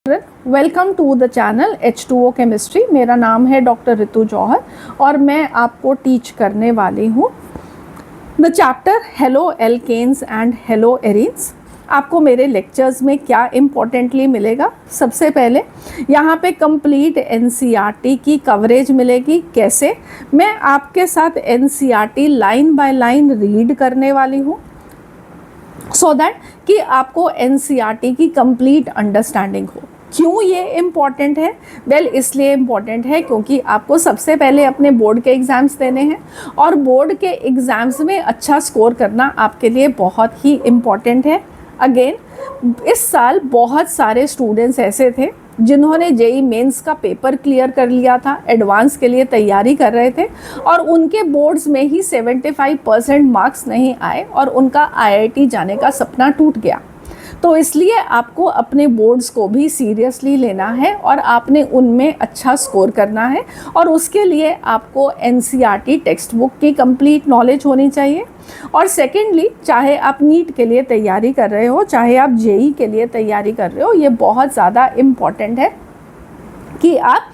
Welcome to the channel H2O chemistry. मेरा नाम है डॉक्टर रितु जौहर और मैं आपको टीच करने वाली हूँ the chapter haloalkanes and haloarenes. आपको मेरे लेक्चर्स में क्या इम्पोर्टेंटली मिलेगा? सबसे पहले यहाँ पे कंप्लीट NCERT की कवरेज मिलेगी। कैसे? मैं आपके साथ NCERT line by line read करने वाली हूँ सो दैट कि आपको NCERT की कंप्लीट अंडरस्टैंडिंग हो। क्यों ये इम्पॉर्टेंट है? इसलिए इम्पॉर्टेंट है क्योंकि आपको सबसे पहले अपने बोर्ड के एग्ज़ाम्स देने हैं और बोर्ड के एग्ज़ाम्स में अच्छा स्कोर करना आपके लिए बहुत ही इम्पॉर्टेंट है। अगेन इस साल बहुत सारे स्टूडेंट्स ऐसे थे जिन्होंने जेई मेंस का पेपर क्लियर कर लिया था, एडवांस के लिए तैयारी कर रहे थे और उनके बोर्ड्स में ही 75% मार्क्स नहीं आए और उनका IIT जाने का सपना टूट गया। तो इसलिए आपको अपने बोर्ड्स को भी सीरियसली लेना है और आपने उनमें अच्छा स्कोर करना है और उसके लिए आपको NCERT टेक्स्ट बुक की कंप्लीट नॉलेज होनी चाहिए। और सेकेंडली, चाहे आप नीट के लिए तैयारी कर रहे हो, चाहे आप जेई के लिए तैयारी कर रहे हो, ये बहुत ज़्यादा इम्पॉर्टेंट है कि आप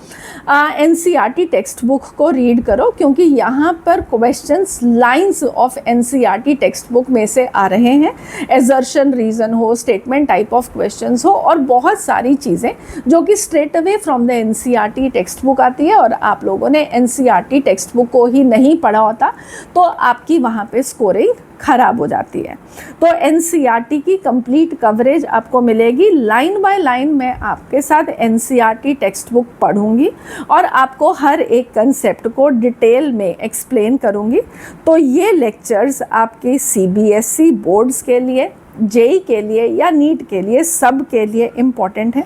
NCERT टेक्स्ट बुक को रीड करो, क्योंकि यहाँ पर questions lines of NCERT text book में से आ रहे हैं। एजर्शन, रीज़न हो, स्टेटमेंट टाइप ऑफ क्वेश्चंस हो और बहुत सारी चीज़ें जो कि straight away from the NCERT text book आती है और आप लोगों ने NCERT टेक्स्ट बुक को ही नहीं पढ़ा होता तो आपकी वहाँ पे स्कोरिंग ख़राब हो जाती है। तो NCERT की कंप्लीट कवरेज आपको मिलेगी। लाइन बाय लाइन मैं आपके साथ NCERT टेक्स्ट बुक पढ़ूंगी और आपको हर एक कंसेप्ट को डिटेल में एक्सप्लेन करूंगी। तो ये लेक्चर्स आपके CBSE बोर्ड्स के लिए, जेई के लिए या नीट के लिए, सब के लिए इम्पॉर्टेंट है।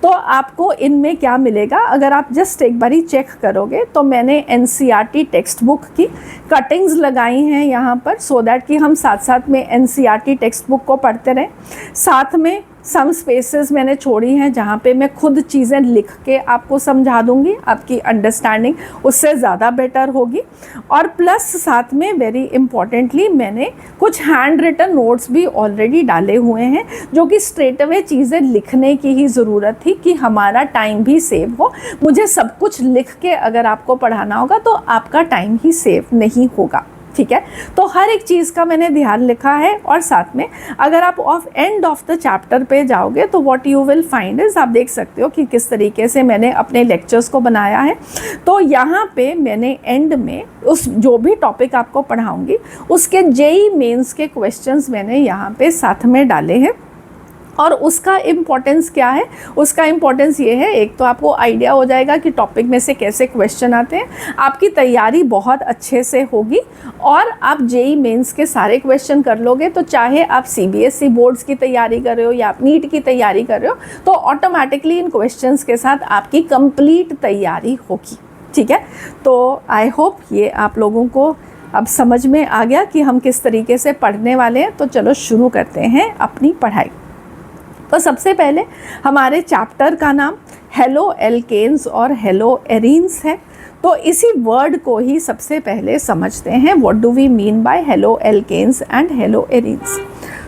तो आपको इनमें क्या मिलेगा, अगर आप जस्ट एक बारी चेक करोगे तो मैंने NCERT टेक्स्ट बुक की कटिंग्स लगाई हैं यहाँ पर सो दैट कि हम साथ साथ में NCERT टेक्स्ट बुक को पढ़ते रहें। साथ में सम स्पेसेस मैंने छोड़ी हैं जहाँ पे मैं खुद चीज़ें लिख के आपको समझा दूँगी, आपकी अंडरस्टैंडिंग उससे ज़्यादा बेटर होगी। और प्लस साथ में वेरी इम्पॉर्टेंटली मैंने कुछ हैंड रिटन नोट्स भी ऑलरेडी डाले हुए हैं जो कि स्ट्रेट अवे चीज़ें लिखने की ही ज़रूरत थी कि हमारा टाइम भी सेव हो। मुझे सब कुछ लिख के अगर आपको पढ़ाना होगा तो आपका टाइम ही सेव नहीं होगा, ठीक है? तो हर एक चीज़ का मैंने ध्यान लिखा है। और साथ में अगर आप एंड ऑफ द चैप्टर पे जाओगे तो what you will find is, आप देख सकते हो कि किस तरीके से मैंने अपने लेक्चर्स को बनाया है। तो यहाँ पे मैंने एंड में उस जो भी टॉपिक आपको पढ़ाऊँगी उसके जेई मेंस के क्वेश्चंस मैंने यहाँ पे साथ में डाले हैं। और उसका इम्पोर्टेंस क्या है? उसका इम्पोर्टेंस ये है, एक तो आपको आइडिया हो जाएगा कि टॉपिक में से कैसे क्वेश्चन आते हैं, आपकी तैयारी बहुत अच्छे से होगी और आप जेई मेंस के सारे क्वेश्चन कर लोगे। तो चाहे आप CBSE बोर्ड्स की तैयारी कर रहे हो या आप नीट की तैयारी कर रहे हो तो ऑटोमेटिकली इन क्वेश्चंस के साथ आपकी कंप्लीट तैयारी होगी, ठीक है? तो आई होप ये आप लोगों को अब समझ में आ गया कि हम किस तरीके से पढ़ने वाले हैं। तो चलो शुरू करते हैं अपनी पढ़ाई। तो सबसे पहले हमारे चैप्टर का नाम हेलो एल्केन्स और हेलो एरीन्स है। तो इसी वर्ड को ही सबसे पहले समझते हैं, what do we mean by haloalkanes and hello arenes.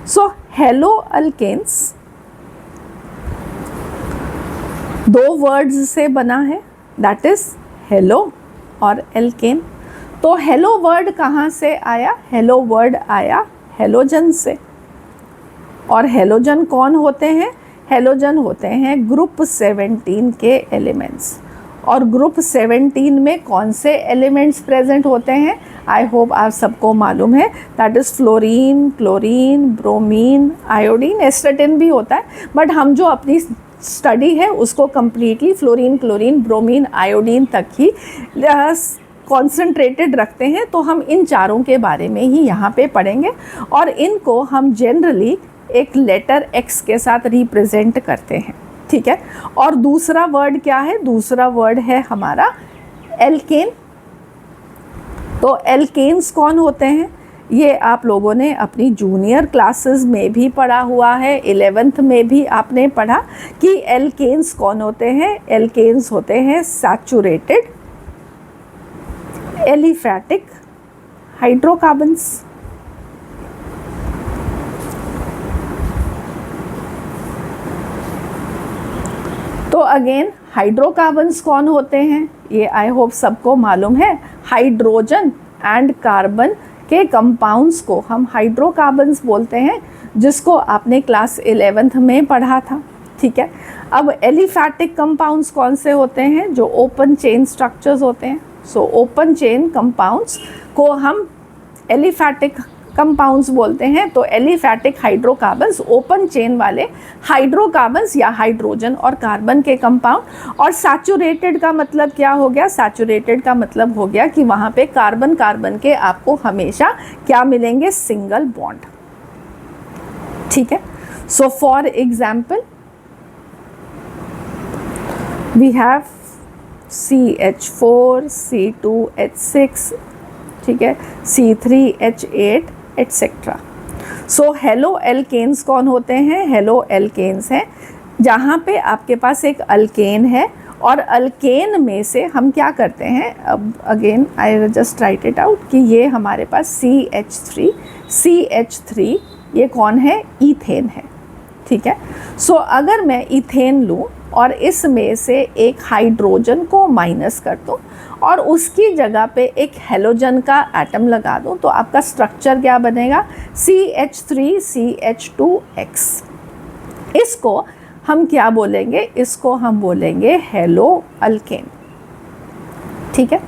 So haloalkanes दो वर्ड्स से बना है, दैट इज हेलो और एल्केन। तो हेलो वर्ड कहाँ से आया? हेलो वर्ड आया हेलोजन से। और हेलोजन कौन होते हैं? हेलोजन होते हैं ग्रुप 17 के एलिमेंट्स। और ग्रुप 17 में कौन से एलिमेंट्स प्रेजेंट होते हैं? आई होप आप सबको मालूम है, that is fluorine, chlorine, bromine, iodine, astatine भी होता है, बट हम जो अपनी स्टडी है उसको completely fluorine, chlorine, bromine, iodine तक ही कॉन्सेंट्रेटेड रखते हैं। तो हम इन चारों के बारे में ही यहाँ पे पढ़ेंगे और इनको हम जनरली एक लेटर X के साथ रिप्रेजेंट करते हैं, ठीक है? और दूसरा वर्ड क्या है? दूसरा वर्ड है हमारा एल्केन। तो एल्केन्स कौन होते हैं? ये आप लोगों ने अपनी जूनियर क्लासेस में भी पढ़ा हुआ है, 11th में भी आपने पढ़ा कि एल्केन्स कौन होते हैं। एल्केन्स होते हैं सैचुरेटेड एलिफैटिक हाइड्रोकार्बन्स। तो अगेन हाइड्रोकार्बन्स कौन होते हैं, ये आई होप सबको मालूम है। हाइड्रोजन एंड कार्बन के कंपाउंड्स को हम हाइड्रोकार्बन्स बोलते हैं, जिसको आपने क्लास 11th में पढ़ा था। ठीक है, अब एलिफैटिक कंपाउंड्स कौन से होते हैं, जो ओपन चेन स्ट्रक्चर्स होते हैं। सो ओपन चेन कंपाउंड्स को हम एलिफैटिक कंपाउंड्स बोलते हैं। तो एलिफैटिक हाइड्रोकार्बन्स ओपन चेन वाले हाइड्रोकार्बन्स या हाइड्रोजन और कार्बन के कंपाउंड। और सैचुरेटेड का मतलब क्या हो गया, सैचुरेटेड का मतलब हो गया कि वहाँ पे कार्बन कार्बन के आपको हमेशा क्या मिलेंगे, सिंगल बॉन्ड। ठीक है, so for example we have CH4, C2H6, ठीक है, C3H8 etcetera. So halo alkanes कौन होते हैं, हेलो एल्केन्स हैं जहाँ पे आपके पास एक अल्केन है और अल्केन में से हम क्या करते हैं, अब again I just right it out कि ये हमारे पास CH3 ये कौन है, ईथेन है। ठीक है, सो अगर मैं ईथेन लूँ और इसमें से एक हाइड्रोजन को माइनस कर दूँ और उसकी जगह पे एक हेलोजन का एटम लगा दूँ, तो आपका स्ट्रक्चर क्या बनेगा, CH3CH2X। इसको हम क्या बोलेंगे, इसको हम बोलेंगे हेलो अल्केन। ठीक है,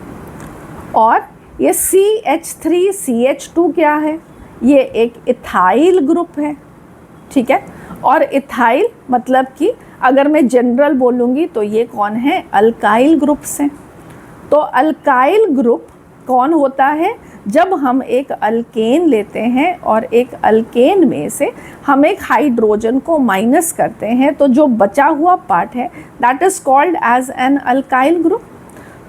और ये CH3CH2 क्या है, ये एक इथाइल ग्रुप है। ठीक है, और इथाइल मतलब कि अगर मैं जनरल बोलूँगी तो ये कौन है, अल्काइल ग्रुप्स हैं। तो अल्काइल ग्रुप कौन होता है, जब हम एक अल्केन लेते हैं और एक अल्केन में से हम एक हाइड्रोजन को माइनस करते हैं, तो जो बचा हुआ पार्ट है that is called as an alkyl group.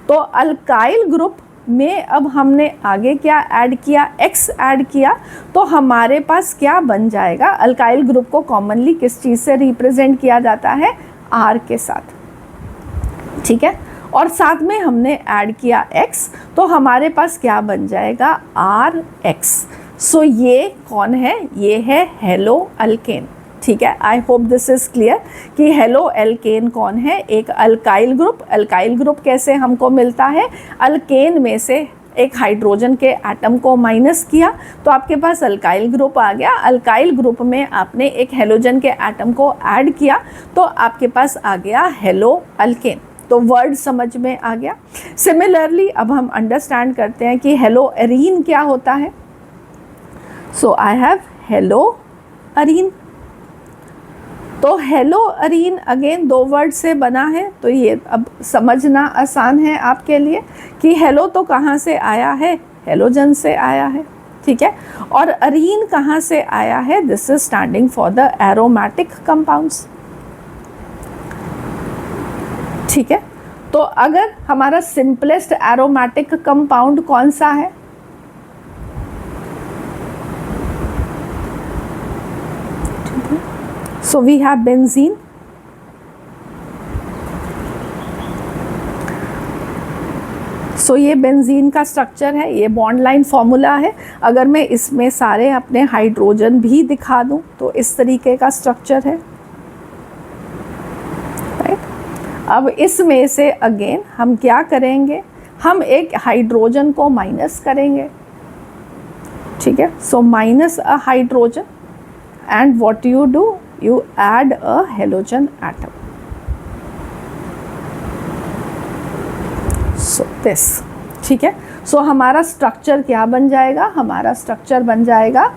तो अल्काइल ग्रुप में अब हमने आगे क्या ऐड किया, X ऐड किया, तो हमारे पास क्या बन जाएगा, अल्काइल ग्रुप को कॉमनली किस चीज़ से रिप्रेजेंट किया जाता है, R के साथ। ठीक है, और साथ में हमने ऐड किया X, तो हमारे पास क्या बन जाएगा, RX। सो ये कौन है, ये है हेलो अल्केन। ठीक है, I hope this is clear कि हेलो एल्केन कौन है, एक अल्काइल ग्रुप। अल्काइल ग्रुप कैसे हमको मिलता है, अल्केन में से एक हाइड्रोजन के एटम को माइनस किया तो आपके पास अल्काइल ग्रुप आ गया। अल्काइल ग्रुप में आपने एक हेलोजन के एटम को ऐड किया तो आपके पास आ गया हेलो अल्केन। तो वर्ड समझ में आ गया। सिमिलरली अब हम अंडरस्टैंड करते हैं कि हेलो अरीन क्या होता है। So I have hello Areen. तो हेलो अरीन अगेन दो वर्ड से बना है, तो ये अब समझना आसान है आपके लिए कि हेलो तो कहाँ से आया है, हेलोजन से आया है। ठीक है, और अरीन कहाँ से आया है, this is standing for the aromatic compounds. ठीक है, तो अगर हमारा सिंपलेस्ट एरोमेटिक कंपाउंड कौन सा है, so we have benzene। सो ये बेंजीन का स्ट्रक्चर है, ये बॉन्ड लाइन फॉर्मूला है। अगर मैं इसमें सारे अपने हाइड्रोजन भी दिखा दूं तो इस तरीके का स्ट्रक्चर है, राइट। अब इसमें से अगेन हम क्या करेंगे, हम एक हाइड्रोजन को माइनस करेंगे। ठीक है, so minus a hydrogen and what you do, you add a halogen atom। so this, ठीक है। सो हमारा स्ट्रक्चर क्या बन जाएगा, हमारा स्ट्रक्चर बन जाएगा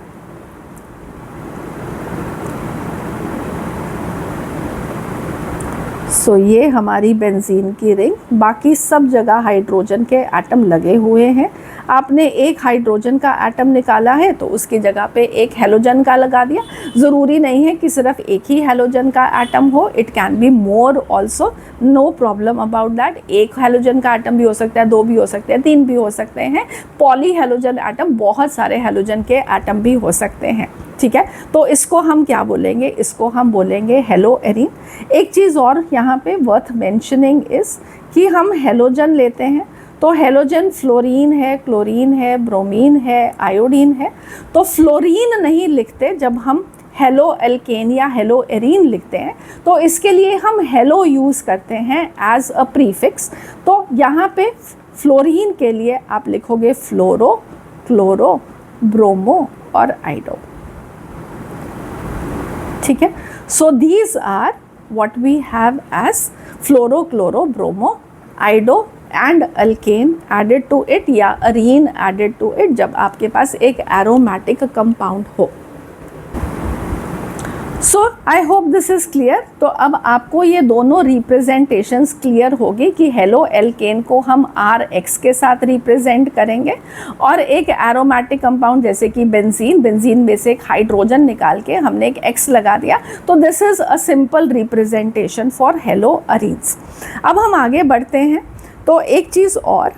सो ये हमारी बेंजीन की रिंग, बाकी सब जगह हाइड्रोजन के एटम लगे हुए हैं। आपने एक हाइड्रोजन का एटम निकाला है तो उसकी जगह पे एक हेलोजन का लगा दिया। ज़रूरी नहीं है कि सिर्फ एक ही हेलोजन का एटम हो, it can be more also, no problem about that. एक हेलोजन का एटम भी हो सकता है, दो भी हो सकते हैं, तीन भी हो सकते हैं। पॉली हेलोजन एटम, बहुत सारे हेलोजन के एटम भी हो सकते हैं। ठीक है, तो इसको हम क्या बोलेंगे, इसको हम बोलेंगे हेलो एरीन। एक चीज़ और यहाँ पे वर्थ मेंशनिंग इस कि हम हेलोजन लेते हैं तो हेलोजन फ्लोरीन है, क्लोरीन है, ब्रोमीन है, आयोडीन है। तो फ्लोरीन नहीं लिखते जब हम हेलो एल्केन या हेलो एरीन लिखते हैं तो इसके लिए हम हेलो यूज़ करते हैं एज अ प्रीफिक्स। तो यहाँ पे फ्लोरीन के लिए आप लिखोगे फ्लोरो, क्लोरो, ब्रोमो और आइडो। ठीक है, so these are what we have as fluoro, chloro, bromo, iodo and alkane added to it या अरीन एडेड टू इट जब आपके पास एक एरोमेटिक कंपाउंड हो। So I hope this is clear. तो अब आपको ये दोनों रिप्रेजेंटेशंस क्लियर होगी कि हेलो एल्केन को हम RX के साथ रिप्रेजेंट करेंगे और एक एरोमेटिक कंपाउंड जैसे कि बेंजीन, बेंजीन में से एक हाइड्रोजन निकाल के हमने एक X लगा दिया, तो this is a simple representation for hello arenes. अब हम आगे बढ़ते हैं। तो एक चीज़ और,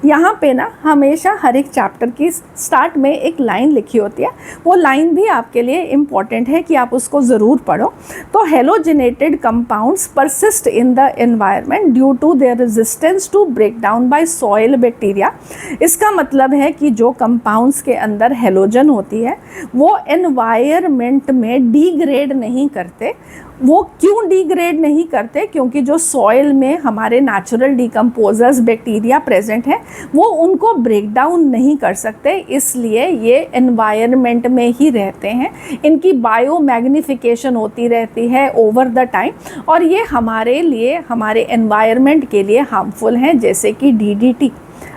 यहाँ पे ना हमेशा हर एक चैप्टर की स्टार्ट में एक लाइन लिखी होती है, वो लाइन भी आपके लिए इम्पॉर्टेंट है कि आप उसको ज़रूर पढ़ो। तो halogenated compounds persist in the environment due to their resistance to break down by soil bacteria. इसका मतलब है कि जो कंपाउंड्स के अंदर हेलोजन होती है वो एनवायरनमेंट में डिग्रेड नहीं करते। वो क्यों डिग्रेड नहीं करते? क्योंकि जो सॉइल में हमारे नेचुरल डिकम्पोजर्स बैक्टीरिया प्रेजेंट है वो उनको ब्रेक डाउन नहीं कर सकते, इसलिए ये एनवायरनमेंट में ही रहते हैं। इनकी बायो मैग्निफिकेशन होती रहती है ओवर द टाइम और ये हमारे लिए, हमारे एनवायरनमेंट के लिए हार्मफुल हैं, जैसे कि DDT।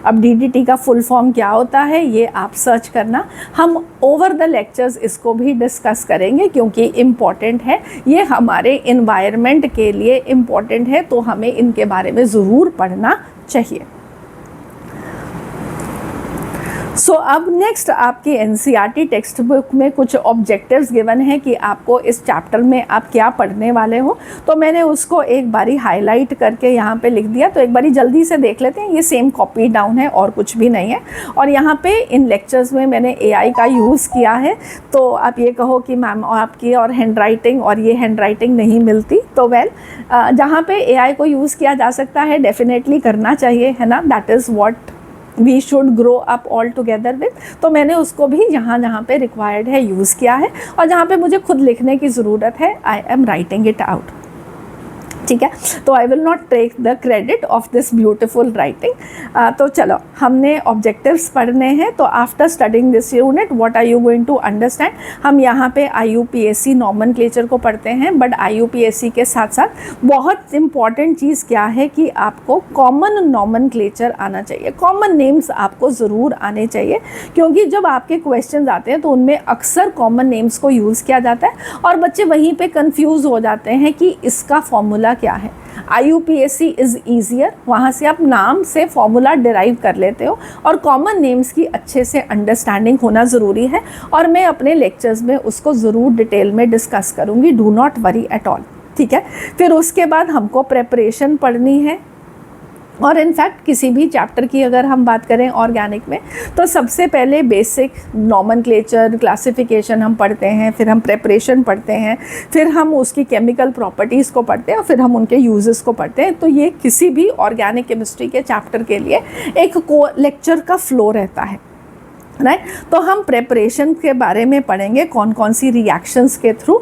अब DDT का फुल फॉर्म क्या होता है ये आप सर्च करना, हम ओवर द लेक्चर्स इसको भी डिस्कस करेंगे क्योंकि इम्पॉर्टेंट है, ये हमारे इन्वायरमेंट के लिए इम्पॉर्टेंट है, तो हमें इनके बारे में ज़रूर पढ़ना चाहिए। सो अब नेक्स्ट आपके NCERT टेक्स्ट बुक में कुछ ऑब्जेक्टिव्स गिवन है कि आपको इस चैप्टर में आप क्या पढ़ने वाले हो, तो मैंने उसको एक बारी हाईलाइट करके यहाँ पे लिख दिया। तो एक बारी जल्दी से देख लेते हैं, ये सेम कॉपी डाउन है और कुछ भी नहीं है। और यहाँ पे इन लेक्चर्स में मैंने AI का यूज़ किया है, तो आप ये कहो कि मैम आपकी और हैंडराइटिंग और ये हैंडराइटिंग नहीं मिलती, तो जहाँ पे AI को यूज़ किया जा सकता है डेफिनेटली करना चाहिए, है ना, that is what we should grow up all together with. तो मैंने उसको भी जहाँ पे रिक्वायर्ड है यूज़ किया है और जहाँ पे मुझे खुद लिखने की ज़रूरत है I am writing it out. ठीक है, तो I will not take the credit of this beautiful writing. तो चलो हमने ऑब्जेक्टिव्स पढ़ने हैं। तो after studying this unit what are you going to understand, हम यहाँ पे IUPAC नॉमेनक्लेचर को पढ़ते हैं, बट IUPAC के साथ साथ बहुत इंपॉर्टेंट चीज़ क्या है कि आपको कॉमन नॉमेनक्लेचर आना चाहिए, कॉमन नेम्स आपको ज़रूर आने चाहिए, क्योंकि जब आपके क्वेश्चन आते हैं तो उनमें अक्सर कॉमन नेम्स को यूज़ किया जाता है और बच्चे वहीं पर कन्फ्यूज़ हो जाते हैं कि इसका फॉर्मूला क्या है। IUPAC इज़ ईजियर, वहाँ से आप नाम से फॉर्मूला डिराइव कर लेते हो और कॉमन नेम्स की अच्छे से अंडरस्टैंडिंग होना ज़रूरी है और मैं अपने लेक्चर्स में उसको ज़रूर डिटेल में डिस्कस करूँगी, do not worry at all. ठीक है, फिर उसके बाद हमको प्रेपरेशन पढ़नी है और इनफैक्ट किसी भी चैप्टर की अगर हम बात करें ऑर्गेनिक में तो सबसे पहले बेसिक नॉमेनक्लेचर क्लासिफिकेशन हम पढ़ते हैं, फिर हम प्रेपरेशन पढ़ते हैं, फिर हम उसकी केमिकल प्रॉपर्टीज़ को पढ़ते हैं और फिर हम उनके यूजेस को पढ़ते हैं। तो ये किसी भी ऑर्गेनिक केमिस्ट्री के चैप्टर के लिए एक लेक्चर का फ्लो रहता है, राइट। तो हम प्रेपरेशन के बारे में पढ़ेंगे, कौन कौन सी रिएक्शंस के थ्रू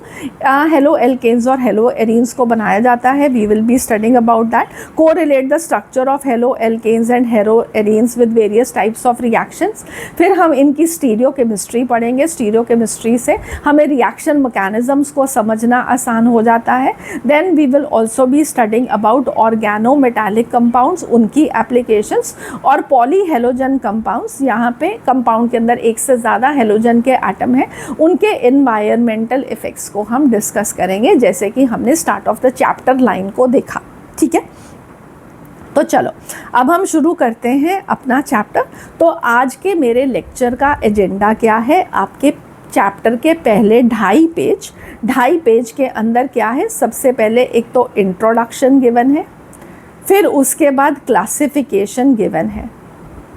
हेलो एल्केन्स और हेलो एरीन्स को बनाया जाता है। We will be studying about that, correlate the structure of halo alkanes and haloarenes with various types of reactions. फिर हम इनकी स्टीरियो केमिस्ट्री पढ़ेंगे, स्टीरियो केमिस्ट्री से हमें रिएक्शन मैकेनिज्म्स को समझना आसान हो जाता है। Then we will also be studying about organometallic compounds, उनकी एप्लीकेशंस और पॉली हेलोजन कंपाउंड्स, यहाँ पे कंपाउंड के अंदर एक से ज़्यादा हेलोजन के एटम हैं, उनके एनवायरमेंटल इफ़ेक्ट्स को हम डिस्कस करेंगे, जैसे कि हमने start of the chapter line को देखा। ठीक है, तो चलो अब हम शुरू करते हैं अपना चैप्टर। तो आज के मेरे लेक्चर का एजेंडा क्या है, आपके चैप्टर के पहले 2.5 पेज के अंदर क्या है, सबसे पहले एक तो इंट्रोडक्शन गिवन है, फिर उसके बाद क्लासिफिकेशन गिवन है।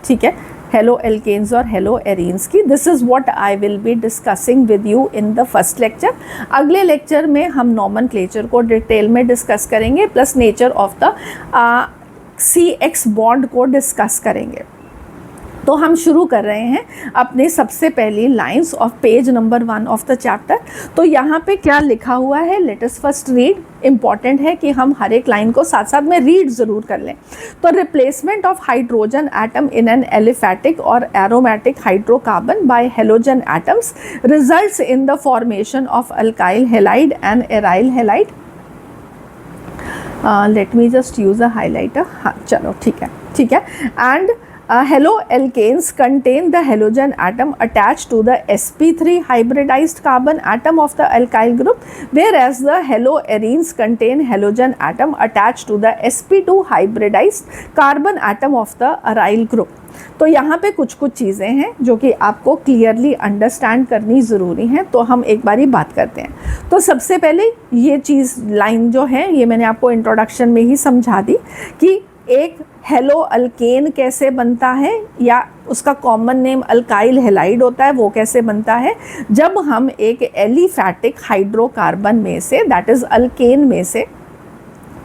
ठीक है, हेलो एल्केन्स और हेलो एरीन्स की। This is what I will be discussing with you in the first lecture. अगले लेक्चर में हम नॉमेनक्लेचर को डिटेल में डिस्कस करेंगे, plus nature of the CX bond को डिस्कस करेंगे। तो हम शुरू कर रहे हैं अपने सबसे पहली lines of page number 1 of the chapter. तो यहाँ पे क्या लिखा हुआ है, let us first read. Important है कि हम हर एक लाइन को साथ साथ में रीड ज़रूर कर लें। तो replacement of hydrogen atom in an aliphatic और aromatic hydrocarbon by halogen atoms results in the formation of alkyl halide and aryl halide. Let me just use a highlighter. हाँ चलो ठीक है। And haloalkanes contain the halogen atom attached to the sp3 hybridized carbon atom of the alkyl group, whereas the haloarenes contain halogen atom attached to the sp2 hybridized carbon atom of the aryl group। तो यहाँ पे कुछ चीज़ें हैं जो कि आपको clearly understand करनी ज़रूरी है, तो हम एक बारी बात करते हैं। तो सबसे पहले ये चीज़ लाइन जो है ये मैंने आपको इंट्रोडक्शन में ही समझा दी कि एक हेलो अल्केन कैसे बनता है, या उसका कॉमन नेम अल्काइल हैलाइड होता है, वो कैसे बनता है जब हम एक एलिफैटिक हाइड्रोकार्बन में से, दैट इज़ अल्केन में से,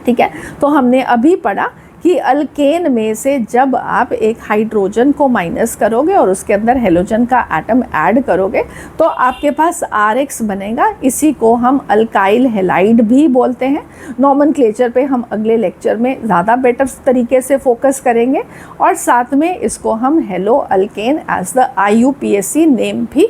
ठीक है। तो हमने अभी पढ़ा कि अल्केन में से जब आप एक हाइड्रोजन को माइनस करोगे और उसके अंदर हेलोजन का एटम ऐड करोगे तो आपके पास RX बनेगा। इसी को हम अल्काइल हैलाइड भी बोलते हैं। नॉमेनक्लेचर पे हम अगले लेक्चर में ज़्यादा बेटर तरीके से फोकस करेंगे और साथ में इसको हम haloalkane as the IUPAC name भी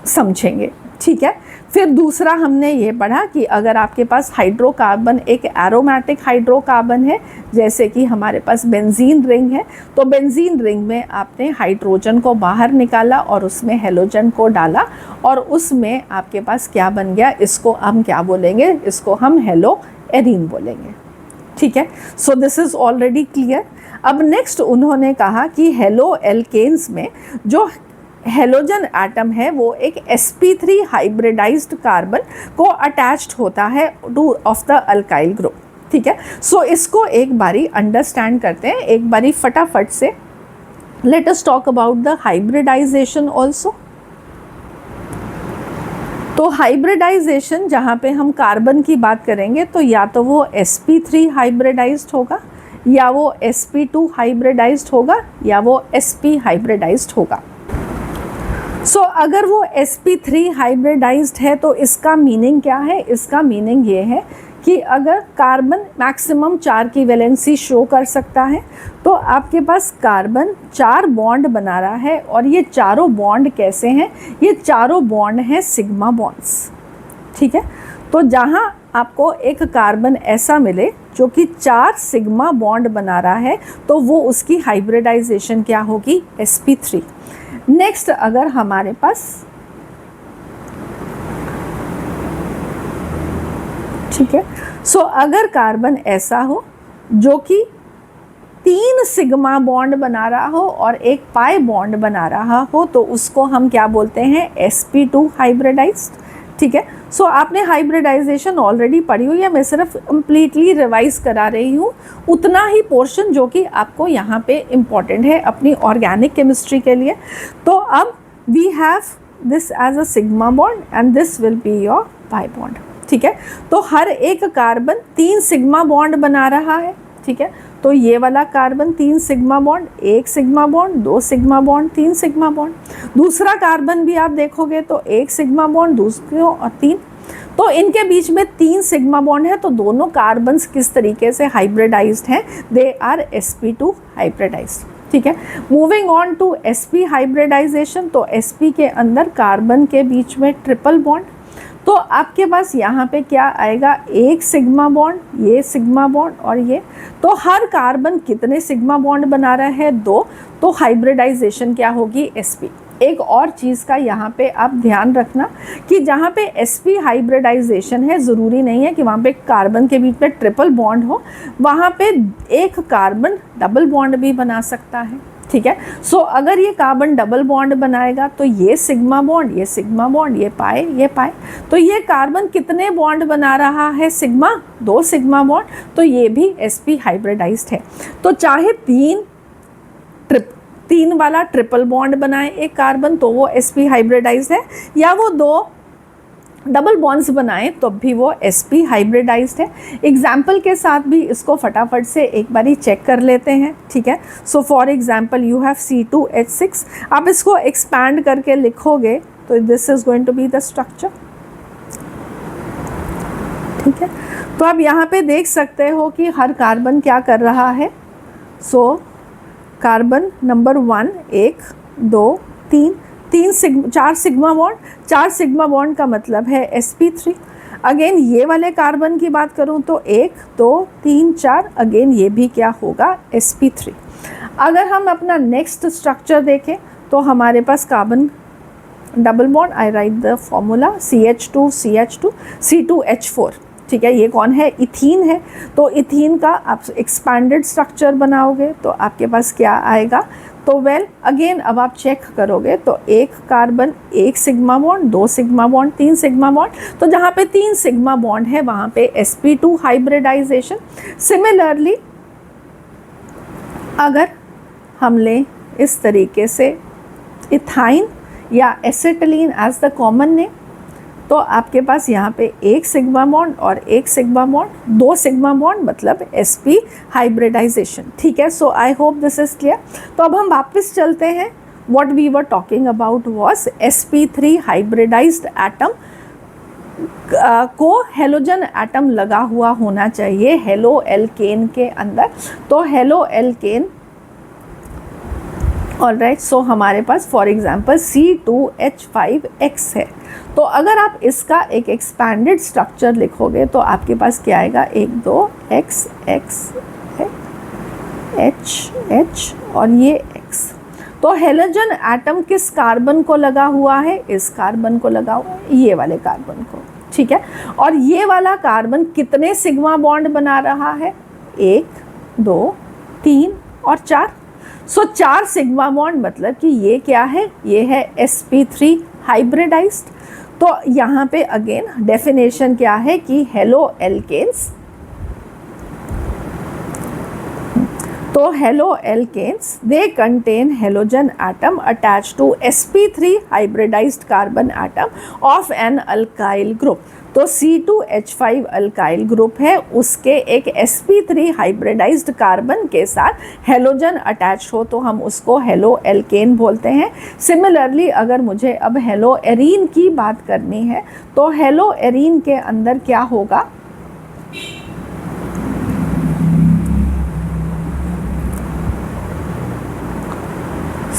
समझेंगे, ठीक है। फिर दूसरा हमने ये पढ़ा कि अगर आपके पास हाइड्रोकार्बन एक एरोमेटिक हाइड्रोकार्बन है, जैसे कि हमारे पास बेंजीन रिंग है, तो बेंजीन रिंग में आपने हाइड्रोजन को बाहर निकाला और उसमें हेलोजन को डाला और उसमें आपके पास क्या बन गया, इसको हम क्या बोलेंगे, इसको हम हेलो एरीन बोलेंगे, ठीक है। So this is already clear. अब नेक्स्ट उन्होंने कहा कि हेलो एल्केन्स में जो हेलोजन एटम है वो एक sp3 हाइब्रिडाइज्ड कार्बन को अटैच्ड होता है two of the alkyl group, ठीक है। सो इसको एक बारी अंडरस्टैंड करते हैं, एक बारी फटाफट से। Let us talk about the hybridization also. तो हाइब्रिडाइजेशन जहाँ पे हम कार्बन की बात करेंगे तो या तो वो sp3 हाइब्रिडाइज्ड होगा, या वो sp2 हाइब्रिडाइज्ड होगा, या वो sp हाइब्रिडाइज्ड होगा। सो अगर वो sp3 हाइब्रिडाइज्ड है तो इसका मीनिंग क्या है, इसका मीनिंग ये है कि अगर कार्बन मैक्सिमम 4 की वैलेंसी शो कर सकता है तो आपके पास कार्बन 4 बॉन्ड बना रहा है, और ये चारों बॉन्ड कैसे हैं, ये चारों बॉन्ड हैं सिग्मा बॉन्ड्स, ठीक है। तो जहाँ आपको एक कार्बन ऐसा मिले जो कि 4 सिग्मा बॉन्ड बना रहा है तो वो उसकी हाइब्रिडाइजेशन क्या होगी, sp3। नेक्स्ट अगर हमारे पास, ठीक है, सो अगर कार्बन ऐसा हो जो कि 3 सिग्मा बॉन्ड बना रहा हो और एक पाई बॉन्ड बना रहा हो तो उसको हम क्या बोलते हैं, sp2 हाइब्रिडाइज्ड, ठीक है। सो आपने हाइब्रिडाइजेशन ऑलरेडी पढ़ी हुई है, मैं सिर्फ कंप्लीटली रिवाइज करा रही हूँ उतना ही पोर्शन जो कि आपको यहाँ पे इम्पॉर्टेंट है अपनी ऑर्गेनिक केमिस्ट्री के लिए। तो अब we have this as a sigma bond and this will be your pi bond, ठीक है। तो हर एक कार्बन 3 सिग्मा बॉन्ड बना रहा है, ठीक है। तो ये वाला carbon 3 sigma bond, 1 sigma bond, 2 sigma bond, 3 sigma bond. दूसरा कार्बन भी आप देखोगे तो 1 सिग्मा बॉन्ड, दूसरा और 3, तो इनके बीच में 3 सिग्मा बॉन्ड है। तो दोनों कार्बन्स किस तरीके से हाइब्रिडाइज्ड हैं, दे आर sp2 हाइब्रिडाइज्ड, ठीक है। Moving on to sp hybridization, तो sp के अंदर कार्बन के बीच में ट्रिपल बॉन्ड, तो आपके पास यहाँ पे क्या आएगा, 1 सिग्मा बॉन्ड, ये सिग्मा बॉन्ड और ये। तो हर कार्बन कितने सिग्मा बॉन्ड बना रहा है, 2, तो हाइब्रिडाइजेशन क्या होगी, sp। एक और चीज़ का यहाँ पे आप ध्यान रखना कि जहाँ पे sp हाइब्रिडाइजेशन है, ज़रूरी नहीं है कि वहाँ पे कार्बन के बीच में ट्रिपल बॉन्ड हो, वहाँ पे एक कार्बन डबल बॉन्ड भी बना सकता है, ठीक है। सो अगर ये कार्बन डबल बॉन्ड बनाएगा तो ये सिग्मा बॉन्ड, ये सिग्मा बॉन्ड, ये पाए, तो ये कार्बन कितने बॉन्ड बना रहा है, सिग्मा, 2 सिग्मा बॉन्ड, तो ये भी sp हाइब्रिडाइज्ड है। तो चाहे 3 वाला ट्रिपल बॉन्ड बनाए एक कार्बन तो वो sp हाइब्रिडाइज्ड है, या वो 2 डबल बॉन्ड्स बनाएं तो भी वो sp हाइब्रिडाइज्ड है। एग्जाम्पल के साथ भी इसको फटाफट से एक बारी चेक कर लेते हैं, ठीक है। So for example you have C2H6, आप इसको एक्सपैंड करके लिखोगे तो this is going to be the structure, ठीक है। तो आप यहाँ पे देख सकते हो कि हर कार्बन क्या कर रहा है। So carbon number 1 1 2 3 4 sigma bond, 4 sigma bond का मतलब है sp3। अगेन ये वाले कार्बन की बात करूँ तो 1 2 3 4, अगेन ये भी क्या होगा sp3। अगर हम अपना नेक्स्ट स्ट्रक्चर देखें तो हमारे पास carbon double bond, I write the formula CH2 CH2 C2H4, ठीक है। ये कौन है, इथीन है। तो इथीन का आप एक्सपैंडेड स्ट्रक्चर बनाओगे तो आपके पास क्या आएगा, तो वेल अगेन अब आप चेक करोगे तो एक carbon 1 sigma bond, 2 sigma bond, 3 sigma bond, तो जहाँ पे 3 सिग्मा बॉन्ड है वहाँ पे sp2 हाइब्रिडाइजेशन। सिमिलरली अगर हम लें इस तरीके से इथाइन या acetylene as the common name, तो आपके पास यहाँ पे 1 सिग्मा बॉन्ड और 1 सिग्मा बॉन्ड, 2 सिग्मा बॉन्ड मतलब sp हाइब्रिडाइजेशन, ठीक है। So I hope this is clear. तो अब हम वापस चलते हैं। What we were talking about was sp3 hybridised atom को हेलोजन एटम लगा हुआ होना चाहिए हेलो एल्केन के अंदर। तो हेलो एल्केन, ऑलराइट, सो हमारे पास फॉर एग्जांपल C2H5X है। तो अगर आप इसका एक एक्सपैंडेड स्ट्रक्चर लिखोगे तो आपके पास क्या आएगा, 1 2 X X H H और ये X। तो हेलोजन एटम किस कार्बन को लगा हुआ है, इस कार्बन को लगा हुआ है, ये वाले कार्बन को, ठीक है। और ये वाला कार्बन कितने सिग्मा बॉन्ड बना रहा है, 1 2 3 और 4। सो 4 सिग्मा बॉन्ड मतलब कि ये क्या है, ये है sp3 हाइब्रिडाइज्ड। तो यहाँ पे अगेन डेफिनेशन क्या है कि हेलो एल्केन्स, तो haloalkanes they contain halogen atom attached to sp3 hybridized carbon atom of an alkyl group. तो C2H5 अल्काइल ग्रुप है, उसके एक sp3 हाइब्रिडाइज्ड कार्बन के साथ हेलोजन अटैच हो तो हम उसको हेलो एल्केन बोलते हैं। सिमिलरली अगर मुझे अब हेलो एरीन की बात करनी है तो हेलो एरीन के अंदर क्या होगा,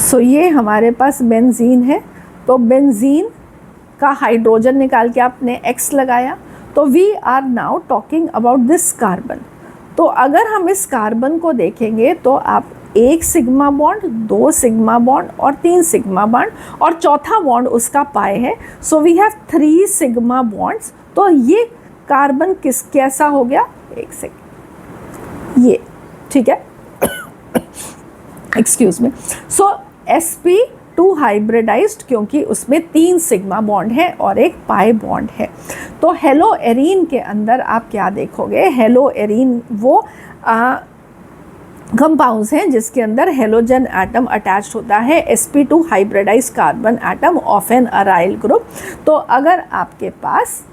सो ये हमारे पास बेंजीन है। तो बेंजीन का हाइड्रोजन निकाल के आपने X लगाया, तो we are now talking about this carbon. तो अगर हम इस कार्बन को देखेंगे तो आप 1 सिग्मा बॉन्ड, 2 सिग्मा बॉन्ड और 3 सिग्मा बॉन्ड और चौथा बॉन्ड उसका पाए है। So we have 3 sigma bonds. तो ये कार्बन कैसा हो गया, एक सेकेंड, ये, ठीक है, एक्सक्यूज मी। सो sp2 हाइब्रिडाइज्ड क्योंकि उसमें 3 सिग्मा बॉन्ड है और एक पाई बॉन्ड है। तो हेलो एरीन के अंदर आप क्या देखोगे, हेलो एरीन वो कंपाउंड्स हैं जिसके अंदर हेलोजन एटम अटैच होता है sp2 hybridized carbon atom of an aryl group. तो अगर आपके पास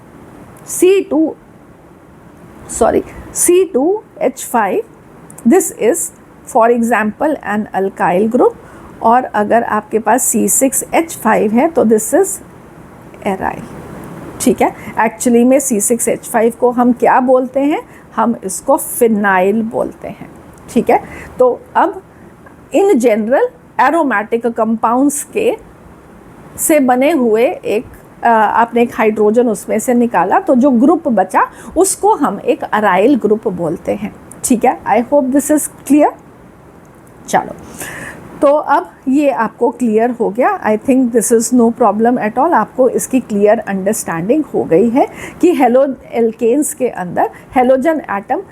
C2H5, this is for example an alkyl group, और अगर आपके पास C6H5 है तो दिस इज एराइल, ठीक है। एक्चुअली में C6H5 को हम क्या बोलते हैं, हम इसको फिनाइल बोलते हैं, ठीक है। तो अब इन जनरल एरोमेटिक कंपाउंड्स के से बने हुए आपने एक हाइड्रोजन उसमें से निकाला, तो जो ग्रुप बचा उसको हम एक अराइल ग्रुप बोलते हैं, ठीक है। I hope this is clear. चलो, तो अब ये आपको क्लियर हो गया। I think this is no problem at all. आपको इसकी क्लियर अंडरस्टैंडिंग हो गई है कि हेलो एल्केन्स के अंदर halogen atom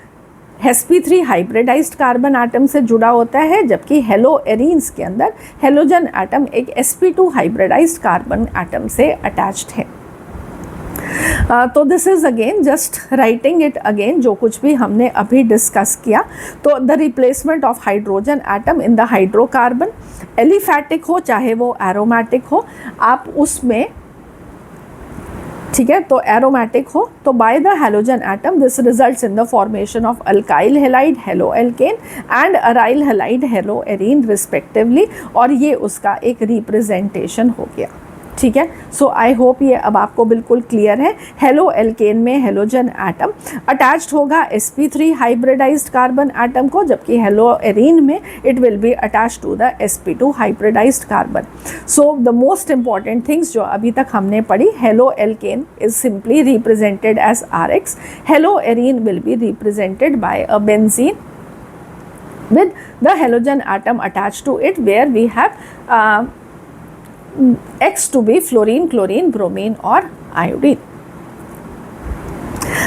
sp3 hybridized carbon atom से जुड़ा होता है, जबकि हेलो एरीन्स के अंदर हेलोजन एटम एक sp2 हाइब्रिडाइज्ड कार्बन एटम से अटैच्ड है। तो this is again just writing it again, जो कुछ भी हमने अभी डिस्कस किया। तो the replacement of hydrogen atom in the hydrocarbon, aliphatic हो चाहे वो एरोमेटिक हो, आप उसमें ठीक है, तो एरोमेटिक हो तो by the halogen atom this results in the formation of alkyl halide halo alkane and aryl halide hello arene respectively, और ये उसका एक रिप्रेजेंटेशन हो गया। ठीक है, सो आई होप ये अब आपको बिल्कुल क्लियर है। हेलो एल्केन में हेलोजन एटम अटैच्ड होगा sp3 हाइब्रिडाइज्ड कार्बन एटम को, जबकि हेलो एरीन में it will be attached to the sp2 hybridized carbon. So the most important things जो अभी तक हमने पढ़ी, haloalkane is simply represented as RX, haloarene will be represented by a benzene with the halogen atom attached to it, where we have X to be fluorine, chlorine, bromine और iodine.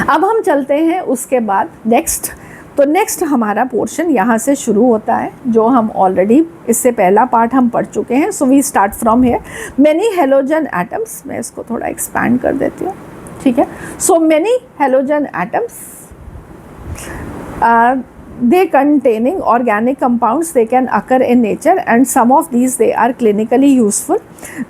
अब हम चलते हैं उसके बाद next. तो next हमारा portion यहाँ से शुरू होता है, जो हम ऑलरेडी इससे पहला पार्ट हम पढ़ चुके हैं। So we start from here, many halogen atoms, मैं इसको थोड़ा एक्सपैंड कर देती हूँ। ठीक है, so many halogen atoms they containing organic compounds, they can occur in nature and some of these they are clinically useful.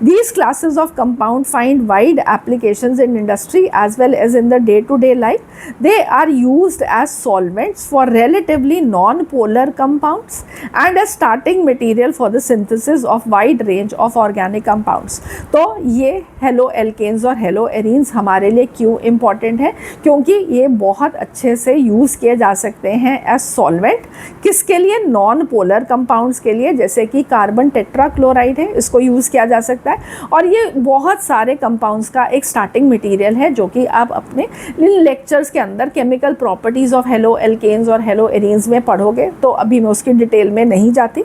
These classes of compound find wide applications in industry as well as in the day-to-day life. They are used as solvents for relatively non-polar compounds and as starting material for the synthesis of wide range of organic compounds. तो ये halo alkanes और hello arenes हमारे लिए क्यों important है? क्योंकि ये बहुत अच्छे से यूज़ किए जा सकते हैं एज सॉल्वेंट। किसके लिए? नॉन पोलर कंपाउंड्स के लिए, जैसे कि कार्बन टेट्राक्लोराइड है, इसको यूज़ किया जा सकता है। और ये बहुत सारे कंपाउंड्स का एक स्टार्टिंग मटेरियल है, जो कि आप अपने लेक्चर्स के अंदर chemical properties of halo alkanes और हेलो एरीन्स में पढ़ोगे, तो अभी मैं उसकी डिटेल में नहीं जाती।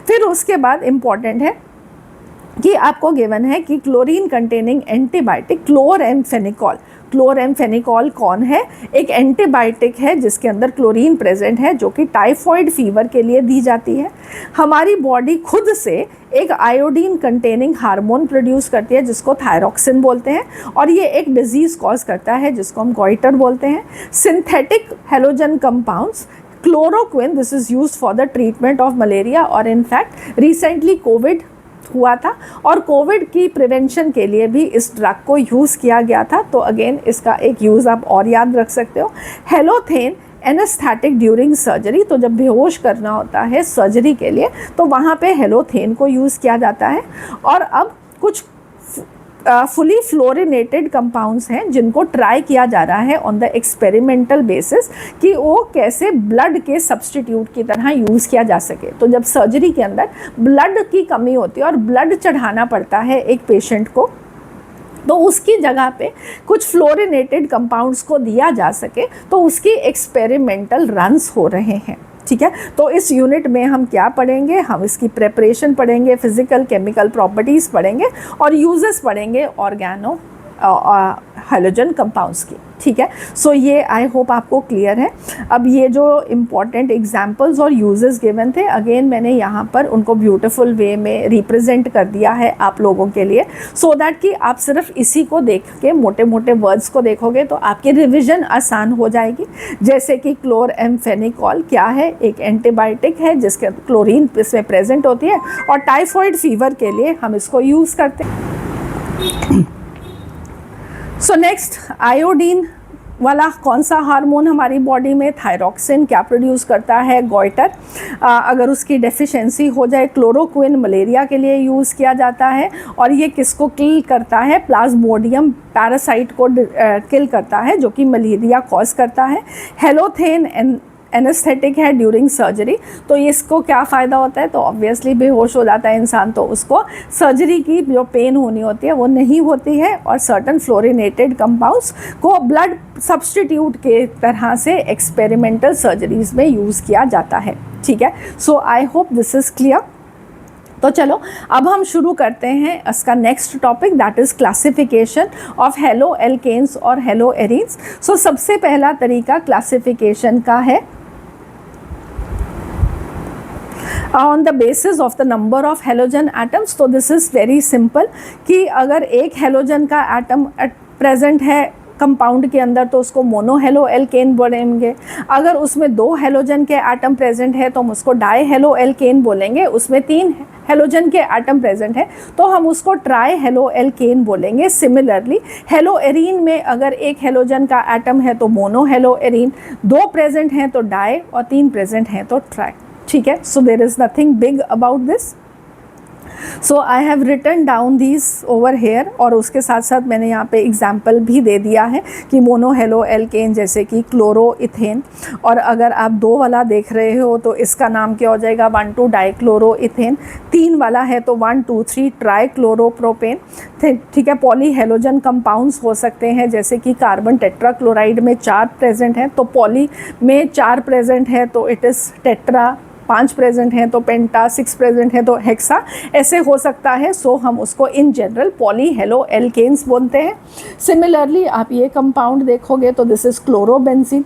फिर उसके बाद इम्पॉर्टेंट है कि आपको गिवन है कि क्लोरीन कंटेनिंग एंटीबायोटिक क्लोरएम्फेनिकॉल। क्लोरएम्फेनिकॉल कौन है? एक एंटीबायोटिक है जिसके अंदर क्लोरीन प्रेजेंट है, जो कि टाइफॉइड फीवर के लिए दी जाती है। हमारी बॉडी खुद से एक आयोडीन कंटेनिंग हार्मोन प्रोड्यूस करती है जिसको थायरॉक्सिन बोलते हैं, और ये एक डिजीज़ कॉज करता है जिसको हम गॉइटर बोलते हैं। Synthetic halogen compounds, chloroquine, this is used for the treatment of malaria, और इनफैक्ट रिसेंटली कोविड हुआ था और कोविड की प्रिवेंशन के लिए भी इस ड्रग को यूज़ किया गया था। तो अगेन इसका एक यूज़ आप और याद रख सकते हो। हेलोथेन एनेस्थेटिक ड्यूरिंग सर्जरी, तो जब बेहोश करना होता है सर्जरी के लिए तो वहाँ पे हेलोथेन को यूज़ किया जाता है। और अब कुछ फुली फ्लोरिनेटेड कंपाउंड्स हैं जिनको ट्राई किया जा रहा है ऑन द एक्सपेरिमेंटल बेसिस कि वो कैसे ब्लड के सब्सटीट्यूट की तरह यूज़ किया जा सके। तो जब सर्जरी के अंदर ब्लड की कमी होती है और ब्लड चढ़ाना पड़ता है एक पेशेंट को, तो उसकी जगह पे कुछ फ्लोरिनेटेड कंपाउंड्स को दिया जा सके, तो उसकी एक्सपेरिमेंटल रन्स हो रहे हैं। ठीक है, तो इस यूनिट में हम क्या पढ़ेंगे? हम इसकी प्रेपरेशन पढ़ेंगे, फिजिकल केमिकल प्रॉपर्टीज़ पढ़ेंगे और यूजेस पढ़ेंगे ऑर्गेनो हेलोजन कंपाउंड्स की। ठीक है, सो ये आई होप आपको क्लियर है। अब ये जो इम्पॉर्टेंट एग्जांपल्स और यूजेस गिवन थे, अगेन मैंने यहाँ पर उनको ब्यूटीफुल वे में रिप्रेजेंट कर दिया है आप लोगों के लिए, सो दैट कि आप सिर्फ इसी को देख के मोटे मोटे वर्ड्स को देखोगे तो आपकी रिविजन आसान हो जाएगी। जैसे कि क्लोरएम्फेनिकॉल क्या है? एक एंटीबायोटिक है जिसके क्लोरीन इसमें प्रेजेंट होती है, और टाइफॉइड फीवर के लिए हम इसको यूज़ करते हैं। सो नेक्स्ट, आयोडीन वाला कौन सा हार्मोन हमारी बॉडी में? थायरॉक्सिन क्या प्रोड्यूस करता है? गॉइटर। अगर उसकी डेफिशिएंसी हो जाए, क्लोरोक्विन मलेरिया के लिए यूज़ किया जाता है, और ये किसको किल करता है? प्लाज्मोडियम पैरासाइट को किल करता है, जो कि मलेरिया कॉज करता है। हेलोथेन एनेस्थेटिक है ड्यूरिंग सर्जरी, तो इसको क्या फ़ायदा होता है? तो ऑब्वियसली बेहोश हो जाता है इंसान, तो उसको सर्जरी की जो पेन होनी होती है वो नहीं होती है। और सर्टन फ्लोरिनेटेड कंपाउंड्स को ब्लड सब्सटीट्यूट के तरह से एक्सपेरिमेंटल सर्जरीज में यूज़ किया जाता है। ठीक है, so I hope this is clear. तो चलो अब हम शुरू करते हैं इसका next topic, that is classification of halo alkanes और हेलो एरीन्स। सो सबसे पहला तरीका क्लासिफिकेशन का है on the basis of the number of halogen atoms। तो दिस इज़ वेरी सिंपल कि अगर एक हेलोजन का एटम प्रेजेंट है कंपाउंड के अंदर तो उसको मोनो हेलो एल्केन बोलेंगे। अगर उसमें 2 हेलोजन के एटम प्रेजेंट है तो हम उसको डाई हेलो एल्केन बोलेंगे। उसमें 3 हेलोजन के एटम प्रेजेंट है तो हम उसको ट्राई हेलो एल्केन बोलेंगे। सिमिलरली हेलो एरीन में अगर 1 हेलोजन का एटम है तो मोनो हेलो एरीन, 2 प्रेजेंट हैं तो डाई और 3 प्रेजेंट हैं तो ट्राई। ठीक है, so there is nothing big about this. So I have written down these over here, और उसके साथ साथ मैंने यहाँ पे एग्जाम्पल भी दे दिया है कि मोनो हेलो एल्केन जैसे कि क्लोरो इथेन, और अगर आप 2 वाला देख रहे हो तो इसका नाम क्या हो जाएगा 1,2 डाइक्लोरो इथेन। 3 वाला है तो 1,2,3 ट्राई क्लोरोप्रोपेन। ठीक है, पॉली हेलोजन कंपाउंड्स हो सकते हैं जैसे कि कार्बन टेट्राक्लोराइड में 4 प्रेजेंट हैं तो पॉली में 4 प्रेजेंट है तो इट इज़ टेट्रा, 5 प्रेजेंट हैं तो पेंटा, 6 प्रेजेंट हैं तो हेक्सा, ऐसे हो सकता है। सो हम उसको in general polyhaloalkanes बोलते हैं। सिमिलरली आप ये कंपाउंड देखोगे तो this is chlorobenzene.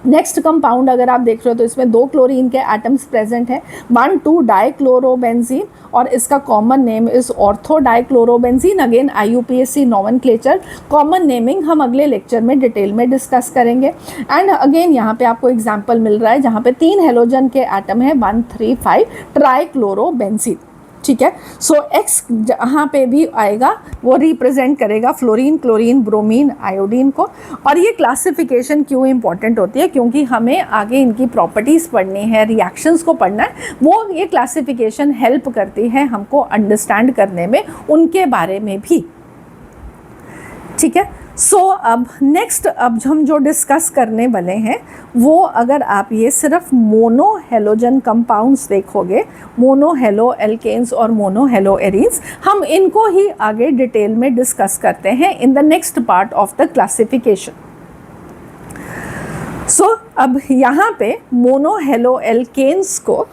Next compound अगर आप देख रहे हो तो इसमें 2 क्लोरीन के एटम्स प्रेजेंट हैं, 1,2 डाइक्लोरोबेंजीन, और इसका common name is ortho dichlorobenzene. Again IUPAC nomenclature, common naming हम अगले लेक्चर में डिटेल में डिस्कस करेंगे। एंड अगेन यहाँ पे आपको एग्जांपल मिल रहा है जहाँ पे 3 हेलोजन के एटम है, 1,3,5 ट्राइक्लोरोबेंजीन। ठीक है, सो X जहाँ पे भी आएगा वो रिप्रेजेंट करेगा फ्लोरीन, क्लोरीन, ब्रोमीन, आयोडीन को। और ये क्लासिफिकेशन क्यों इंपॉर्टेंट होती है, क्योंकि हमें आगे इनकी प्रॉपर्टीज़ पढ़नी है, रिएक्शंस को पढ़ना है, वो ये क्लासिफिकेशन हेल्प करती है हमको अंडरस्टैंड करने में उनके बारे में भी। ठीक है, सो अब नेक्स्ट अब हम जो डिस्कस करने वाले हैं वो, अगर आप ये सिर्फ मोनो हेलोजन कंपाउंड्स देखोगे, मोनो हेलो एल्केन्स और मोनो हेलो एरीन्स, हम इनको ही आगे डिटेल में डिस्कस करते हैं in the next part of the classification. So अब यहाँ पे मोनो हेलो एल्केन्स को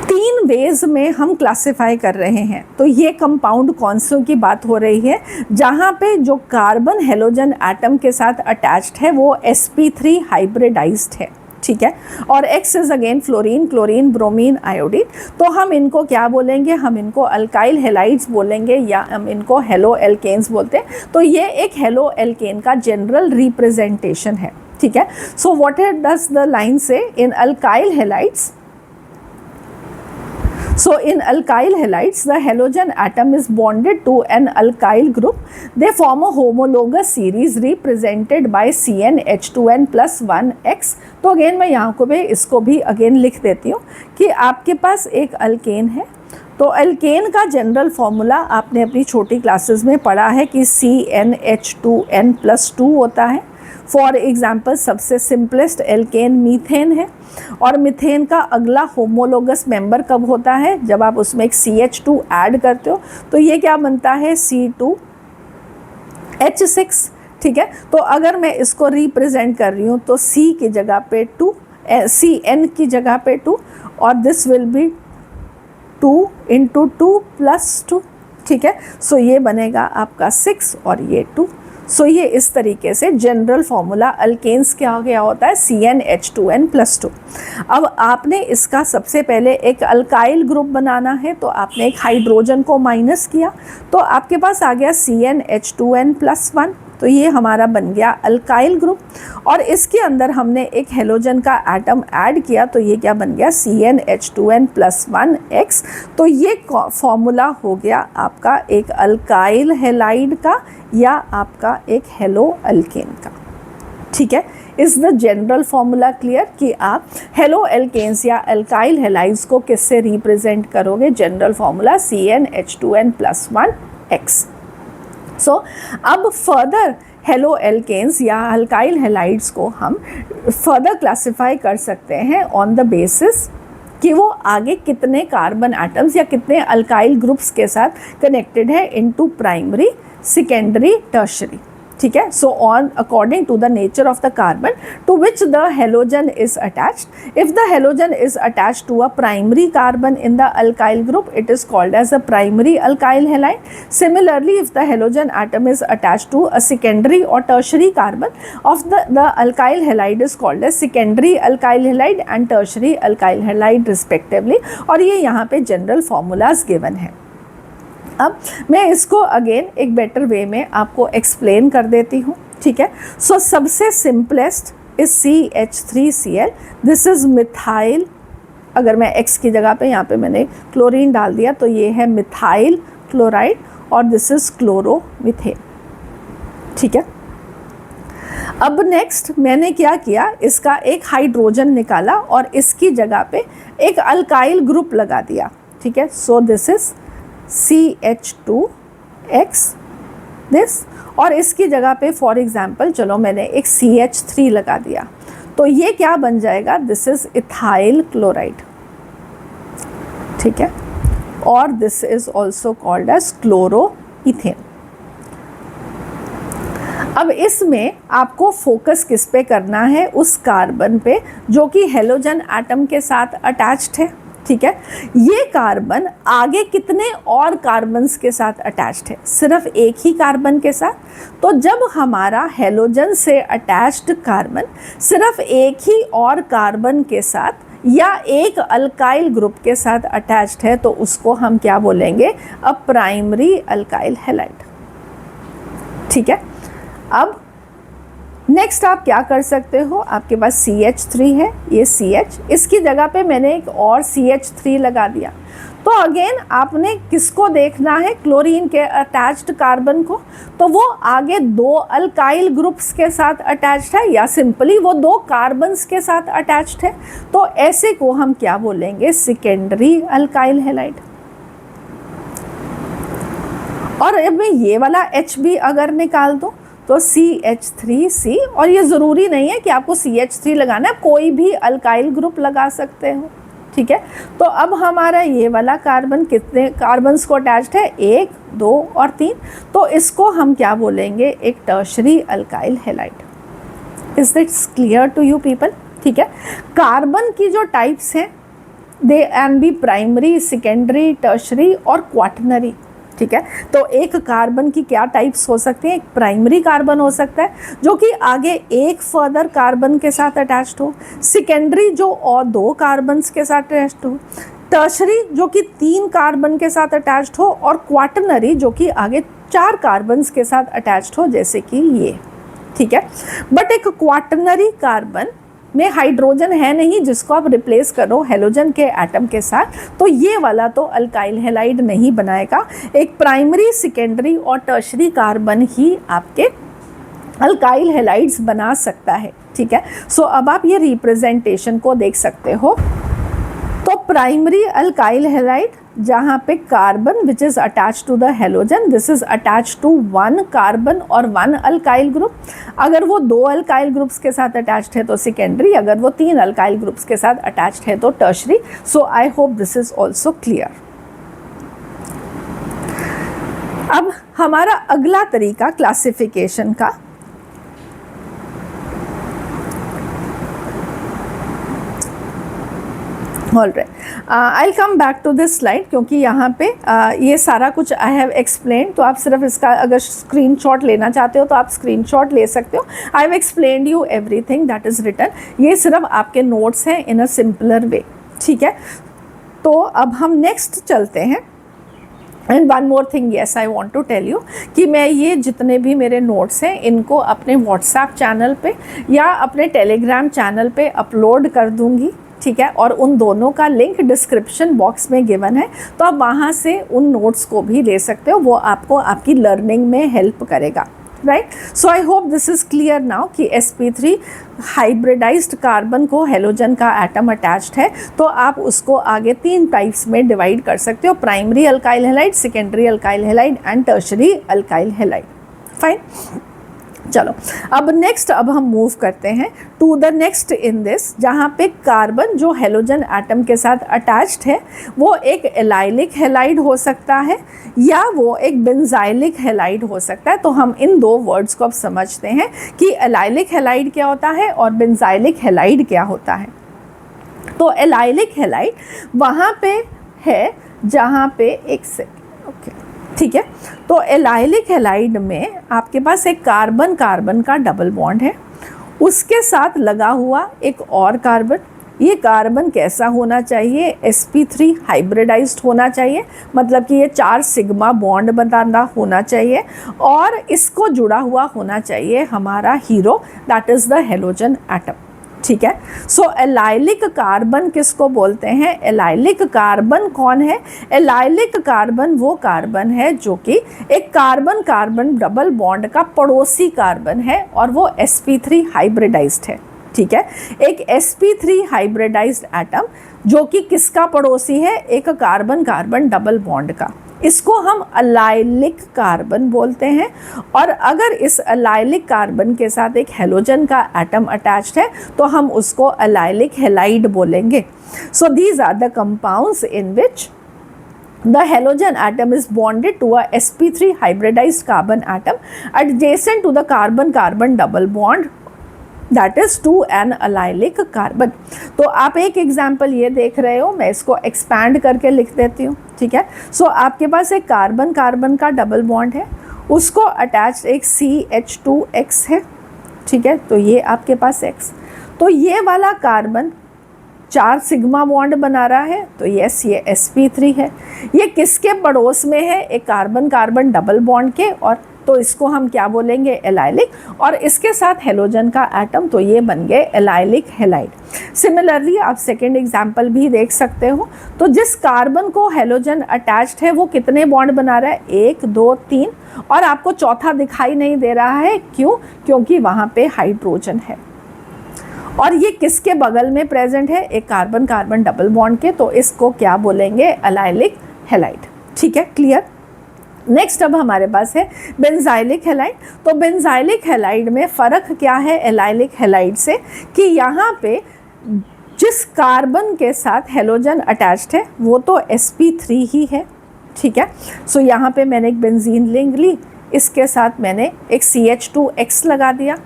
3 वेज में हम क्लासिफाई कर रहे हैं। तो ये कंपाउंड कौन से की बात हो रही है, जहाँ पे जो कार्बन हेलोजन एटम के साथ अटैच्ड है वो sp3 हाइब्रिडाइज्ड है। ठीक है, और X is again fluorine, chlorine, bromine, iodine. तो हम इनको क्या बोलेंगे, हम इनको अल्काइल हेलाइड्स बोलेंगे या हम इनको हेलो एल्केन्स बोलते हैं। तो ये एक हेलो एल्केन का जनरल रिप्रेजेंटेशन है। ठीक है, so what does the line say in alkyl halides? So in alkyl halides, the halogen atom is bonded to an alkyl group. They form a homologous series represented by CnH2n plus 1x. तो again मैं यहाँ को भी इसको भी again लिख देती हूँ कि आपके पास एक अल्केन है। तो अल्केन का जनरल फॉर्मूला आपने अपनी छोटी क्लासेस में पढ़ा है कि CnH2n plus 2 होता है। फॉर एग्जाम्पल सबसे सिंपलेस्ट एल्केन मीथेन है, और मीथेन का अगला होमोलोगस मेंबर कब होता है, जब आप उसमें एक CH2 ऐड करते हो। तो ये क्या बनता है C2H6। ठीक है, तो अगर मैं इसको रिप्रेजेंट कर रही हूँ तो C की जगह पे 2, Cn की जगह पे 2, और दिस विल बी 2 × 2 + 2। ठीक है, सो ये बनेगा आपका 6 और ये 2। सो ये इस तरीके से जनरल फॉर्मूला अल्केन्स क्या हो गया होता है CnH2n plus 2। अब आपने इसका सबसे पहले एक अल्काइल ग्रुप बनाना है, तो आपने एक हाइड्रोजन को माइनस किया तो आपके पास आ गया CnH2n plus 1। तो ये हमारा बन गया अल्काइल ग्रुप, और इसके अंदर हमने एक हेलोजन का एटम ऐड किया तो ये क्या बन गया CnH2n plus 1x। तो ये फॉर्मूला हो गया आपका एक अल्काइल हेलाइड का या आपका एक हेलो अल्केन का। ठीक है, is the general formula clear कि आप हेलो एल्केन्स या अल्काइल हेलाइड्स को किससे रिप्रेजेंट करोगे? General formula CnH2n plus 1x। सो अब फर्दर हेलो एल्केन्स या अल्काइल हेलाइड्स को हम फर्दर क्लासिफाई कर सकते हैं ऑन द बेसिस कि वो आगे कितने कार्बन एटम्स या कितने अल्काइल ग्रुप्स के साथ कनेक्टेड है इनटू प्राइमरी, सेकेंडरी, टर्शरी। ठीक है, so on according to the nature of the carbon to which the halogen is attached. If the halogen is attached to a primary carbon in the alkyl group, it is called as a primary alkyl halide. Similarly, if the halogen atom is attached to a secondary or tertiary carbon of the alkyl halide is called as secondary alkyl halide and tertiary alkyl halide respectively. और ये यहाँ पे general formulas given है. अब मैं इसको again एक better way में आपको एक्सप्लेन कर देती हूँ, ठीक है। सो सबसे simplest is CH3Cl, this is methyl, अगर मैं X की जगह पे यहाँ पे मैंने क्लोरीन डाल दिया तो ये है मिथाइल क्लोराइड और दिस इज क्लोरोमीथेन, ठीक है। अब नेक्स्ट मैंने क्या किया, इसका एक हाइड्रोजन निकाला और इसकी जगह पे एक अल्काइल ग्रुप लगा दिया, ठीक है। So this is CH2X this, और इसकी जगह पे फॉर एग्जांपल चलो मैंने एक CH3 लगा दिया, तो ये क्या बन जाएगा, दिस इज इथाइल क्लोराइड, ठीक है, और this is also called as chloromethane. अब इसमें आपको फोकस किस पे करना है, उस कार्बन पे जो कि हेलोजन एटम के साथ अटैच्ड है, ठीक है। ये कार्बन आगे कितने और कार्बन्स के साथ अटैच्ड है, सिर्फ एक ही कार्बन के साथ। तो जब हमारा हेलोजन से अटैच्ड कार्बन सिर्फ एक ही और कार्बन के साथ या एक अल्काइल ग्रुप के साथ अटैच्ड है तो उसको हम क्या बोलेंगे, अ प्राइमरी अल्काइल हैलाइड, ठीक है। अब नेक्स्ट आप क्या कर सकते हो, आपके पास CH3 है, ये CH, इसकी जगह पे मैंने एक और CH3 लगा दिया, तो अगेन आपने किसको देखना है, क्लोरीन के अटैच्ड कार्बन को, तो वो आगे दो अल्काइल ग्रुप्स के साथ अटैच्ड है या सिंपली वो दो कार्बन्स के साथ अटैच्ड है, तो ऐसे को हम क्या बोलेंगे, सेकेंडरी अल्काइल हैलाइड। और अब मैं ये वाला H भी अगर निकाल दूं तो CH3C, और ये ज़रूरी नहीं है कि आपको CH3 लगाना है, कोई भी अल्काइल ग्रुप लगा सकते हो, ठीक है। तो अब हमारा ये वाला कार्बन कितने कार्बन्स को अटैच्ड है, 1, 2 और 3, तो इसको हम क्या बोलेंगे, एक tertiary alkyl halide. Is this clear to you people, ठीक है। कार्बन की जो टाइप्स हैं they can be primary, secondary, tertiary और क्वाटरनरी, ठीक है। तो एक कार्बन की क्या टाइप्स हो सकती हैं, एक प्राइमरी कार्बन हो सकता है जो कि आगे एक फर्दर कार्बन के साथ अटैच्ड हो, सेकेंडरी जो और 2 कार्बन्स के साथ अटैच्ड हो, टर्शरी जो कि 3 कार्बन के साथ अटैच्ड हो, और क्वाटरनरी जो कि आगे 4 कार्बन्स के साथ अटैच्ड हो, जैसे कि ये, ठीक है। बट एक क्वाटरनरी कार्बन में हाइड्रोजन है नहीं जिसको आप रिप्लेस करो हेलोजन के एटम के साथ, तो ये वाला तो अल्काइल हैलाइड नहीं बनाएगा। एक प्राइमरी, सेकेंडरी और टर्शरी कार्बन ही आपके अल्काइल हैलाइड्स बना सकता है, ठीक है। सो अब आप ये रिप्रेजेंटेशन को देख सकते हो। तो प्राइमरी अल्काइल हैलाइड जहाँ पे carbon which is attach to the halogen, this is attach to 1 carbon और 1 अल्काइल ग्रुप। अगर वो 2 अल्काइल ग्रुप्स के साथ अटैच्ड है तो सेकेंडरी, अगर वो 3 अल्काइल ग्रुप्स के साथ अटैच्ड है तो tertiary. So I hope this is also clear. अब हमारा अगला तरीका क्लासिफिकेशन का, alright, I will come back to this slide, क्योंकि यहाँ पे ये सारा कुछ आई हैव एक्सप्लेन, तो आप सिर्फ इसका अगर स्क्रीनशॉट लेना चाहते हो तो आप स्क्रीनशॉट ले सकते हो। I have explained you everything that is written, ये सिर्फ आपके नोट्स हैं इन अ सिंपलर वे, ठीक है। तो अब हम नेक्स्ट चलते हैं। And one more thing, yes I want to tell you कि मैं ये जितने भी मेरे नोट्स हैं इनको अपने व्हाट्सएप चैनल पे या अपने टेलीग्राम चैनल पे अपलोड कर दूँगी, ठीक है। और उन दोनों का लिंक डिस्क्रिप्शन बॉक्स में गिवन है, तो आप वहाँ से उन नोट्स को भी ले सकते हो, वो आपको आपकी लर्निंग में हेल्प करेगा, right. So I hope this is clear now कि sp3 हाइब्रिडाइज्ड कार्बन को हेलोजन का एटम अटैच्ड है, तो आप उसको आगे 3 टाइप्स में डिवाइड कर सकते हो, primary alkyl halide, secondary alkyl halide and tertiary alkyl halide. Fine, चलो अब नेक्स्ट, अब हम मूव करते हैं to the next in this, जहाँ पे कार्बन जो हेलोजन एटम के साथ अटैच्ड है वो एक एलाइलिक हैलाइड हो सकता है या वो एक बेंजाइलिक हैलाइड हो सकता है। तो हम इन 2 वर्ड्स को अब समझते हैं कि एलाइलिक हैलाइड क्या होता है और बेंजाइलिक हैलाइड क्या होता है। तो एलाइलिक हैलाइड वहाँ पे है जहाँ पे एक से, ओके, ठीक है। तो एलाइलिक हैलाइड में आपके पास एक कार्बन कार्बन का डबल बॉन्ड है, उसके साथ लगा हुआ एक और कार्बन, ये कार्बन कैसा होना चाहिए, sp3 हाइब्रिडाइज्ड होना चाहिए, मतलब कि ये 4 सिग्मा बॉन्ड बनाना होना चाहिए और इसको जुड़ा हुआ होना चाहिए हमारा hero, that is the halogen atom. ठीक है, सो एलाइलिक कार्बन किसको बोलते हैं? एलाइलिक कार्बन कौन है? एलाइलिक कार्बन वो कार्बन है जो कि एक कार्बन कार्बन डबल बॉन्ड का पड़ोसी कार्बन है और वो sp3 हाइब्रिडाइज्ड है। ठीक है, एक sp3 हाइब्रिडाइज्ड एटम जो कि किसका पड़ोसी है? एक कार्बन कार्बन डबल बॉन्ड का, इसको हम अलाइलिक कार्बन बोलते हैं। और अगर इस अलाइलिक कार्बन के साथ एक हेलोजन का एटम अटैच्ड है तो हम उसको अलाइलिक हेलाइड बोलेंगे। So these are the compounds in which the halogen atom is bonded to a sp3 hybridized carbon atom adjacent to the carbon carbon double bond that is to an allylic carbon. तो आप एक example ये देख रहे हो, मैं इसको expand करके लिख देती हूँ। ठीक है, सो आपके पास एक कार्बन कार्बन का डबल बॉन्ड है, उसको अटैच एक CH2X है। ठीक है, तो ये आपके पास X, तो ये वाला कार्बन 4 सिग्मा बॉन्ड बना रहा है, तो यस ये sp3 है। ये किसके पड़ोस में है? एक कार्बन कार्बन डबल बॉन्ड के, और तो इसको हम क्या बोलेंगे? एलाइलिक। और इसके साथ हेलोजन का एटम, तो ये बन गए एलाइलिक हेलाइड। सिमिलरली आप सेकेंड एग्जाम्पल भी देख सकते हो। तो जिस कार्बन को हेलोजन अटैच्ड है वो कितने बॉन्ड बना रहा है? 1 2 3, और आपको चौथा दिखाई नहीं दे रहा है, क्यों? क्योंकि वहाँ पे हाइड्रोजन है। और ये किसके बगल में प्रेजेंट है? एक कार्बन कार्बन डबल बॉन्ड के, तो इसको क्या बोलेंगे? Allylic halide. ठीक है, क्लियर। नेक्स्ट अब हमारे पास है बेंजाइलिक हेलाइड। तो बेंजाइलिक हेलाइड में फ़र्क क्या है एलाइलिक हेलाइड से? कि यहाँ पे जिस कार्बन के साथ हेलोजन अटैच्ड है वो तो sp3 ही है। ठीक है, सो यहाँ पे मैंने एक बेंजीन रिंग ली, इसके साथ मैंने एक CH2X लगा दिया।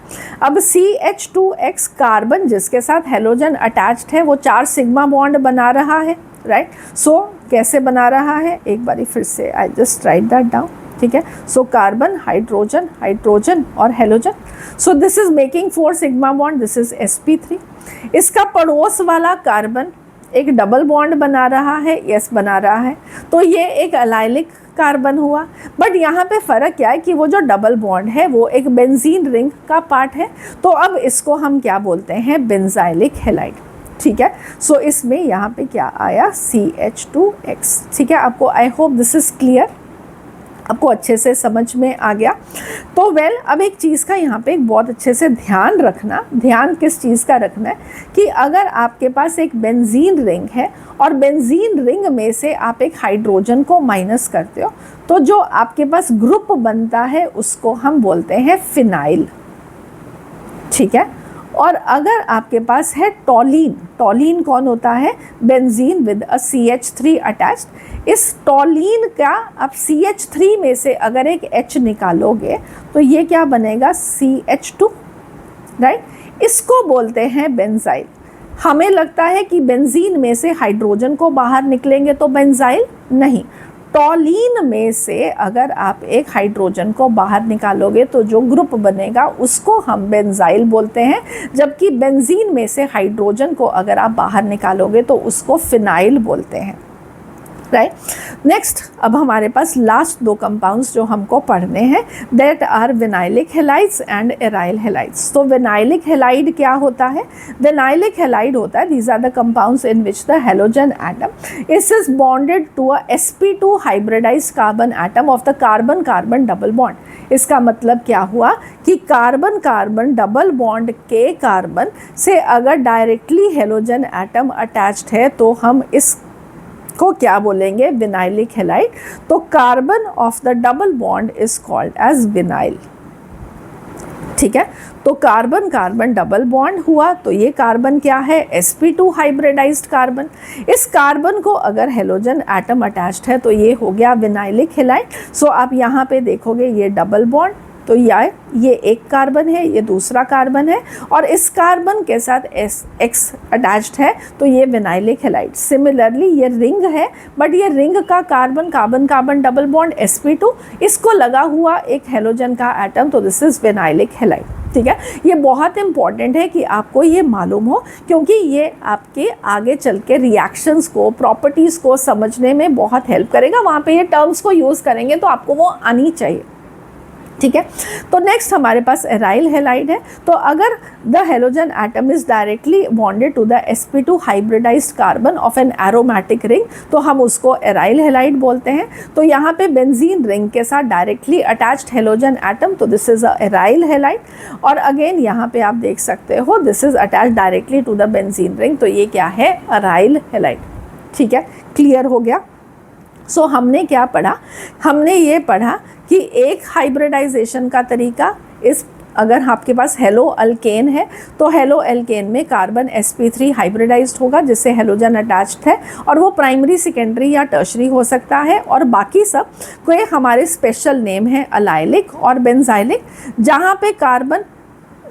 अब CH2X कार्बन जिसके साथ हेलोजन अटैच्ड है वो 4 सिग्मा बॉन्ड बना रहा है, राइट। सो कैसे बना रहा है? एक बारी फिर से I just right that down. ठीक है, सो कार्बन हाइड्रोजन हाइड्रोजन और halogen, so this is making 4 sigma bond, this is sp3। इसका पड़ोस वाला कार्बन एक डबल बॉन्ड बना रहा है, यस बना रहा है, तो ये एक एलाइलिक कार्बन हुआ। बट यहाँ पे फ़र्क क्या है कि वो जो डबल बॉन्ड है वो एक बेंजीन रिंग का पार्ट है, तो अब इसको हम क्या बोलते हैं? Benzylic halide. ठीक है, सो इसमें यहाँ पे क्या आया? CH2X। ठीक है, आपको आई होप दिस इज़ क्लियर, आपको अच्छे से समझ में आ गया। तो वेल अब एक चीज़ का यहाँ पे एक बहुत अच्छे से ध्यान रखना, ध्यान किस चीज़ का रखना है कि अगर आपके पास एक बेंजीन रिंग है और बेंजीन रिंग में से आप एक हाइड्रोजन को माइनस करते हो, तो जो आपके पास ग्रुप बनता है उसको हम बोलते हैं फिनाइल। ठीक है, और अगर आपके पास है टॉलीन, टॉलीन कौन होता है? Benzene with a CH3 attached. इस टॉलीन का आप CH3 में से अगर एक H निकालोगे तो ये क्या बनेगा? CH2, right. इसको बोलते हैं बेंजाइल। हमें लगता है कि बेंजीन में से हाइड्रोजन को बाहर निकलेंगे तो बेंजाइल नहीं, टॉलीन में से अगर आप एक हाइड्रोजन को बाहर निकालोगे तो जो ग्रुप बनेगा उसको हम बेंजाइल बोलते हैं, जबकि बेंजीन में से हाइड्रोजन को अगर आप बाहर निकालोगे तो उसको फिनाइल बोलते हैं, राइट। नेक्स्ट अब हमारे पास लास्ट 2 कंपाउंड्स जो हमको पढ़ने हैं, that are vinylic halides and aryl halides. तो विनाइलिक हेलाइड क्या होता है? विनाइलिक हेलाइड होता है, these are the compounds in which the halogen atom is bonded to a sp2 hybridized carbon atom of the carbon carbon double bond. इसका मतलब क्या हुआ कि कार्बन कार्बन डबल बॉन्ड के कार्बन से अगर डायरेक्टली हेलोजन एटम अटैच्ड है तो हम इस को क्या बोलेंगे? Vinylic halide. तो carbon of the double bond is called as vinyl. ठीक है, तो कार्बन कार्बन डबल बॉन्ड हुआ, तो ये कार्बन क्या है? sp2 hybridized carbon. इस कार्बन को अगर हेलोजन एटम अटैच्ड है तो ये हो गया विनाइलिक हेलाइड। सो आप यहाँ पे देखोगे ये डबल बॉन्ड, तो ये एक कार्बन है, ये दूसरा कार्बन है, और इस कार्बन के साथ X अटैच्ड है तो ये विनाइलिक हेलाइड। सिमिलरली ये रिंग है, बट ये रिंग का carbon carbon carbon double bond sp2, इसको लगा हुआ एक हेलोजन का एटम, तो दिस इज विनाइलिक हेलाइड। ठीक है, ये बहुत इंपॉर्टेंट है कि आपको ये मालूम हो, क्योंकि ये आपके आगे चल के रिएक्शंस को, प्रॉपर्टीज़ को समझने में बहुत हेल्प करेगा। वहाँ पे ये टर्म्स को यूज़ करेंगे तो आपको वो आनी चाहिए, ठीक है। तो नेक्स्ट हमारे पास एराइल हैलाइड है। तो अगर the halogen atom is directly bonded to the sp2 hybridized carbon of an aromatic ring, तो हम उसको एराइल हैलाइड बोलते हैं। तो यहाँ पे बेंजीन रिंग के साथ डायरेक्टली अटैच्ड हेलोजन एटम, तो this is a aryl halide. और अगेन यहाँ पे आप देख सकते हो this is attached directly to the benzene ring, तो ये क्या है, एराइल हैलाइड, ठीक है। क्लियर हो गया। सो हमने क्या पढ़ा, हमने ये पढ़ा कि एक हाइब्रिडाइजेशन का तरीका इस, अगर आपके पास हेलो अल्केन है तो हेलो अल्केन में कार्बन sp3 हाइब्रिडाइज्ड होगा जिससे हेलोजन अटैच्ड है, और वो प्राइमरी, सेकेंडरी या टर्शरी हो सकता है। और बाकी सब कोई हमारे स्पेशल नेम है अलाइलिक और बेंजाइलिक, जहाँ पे कार्बन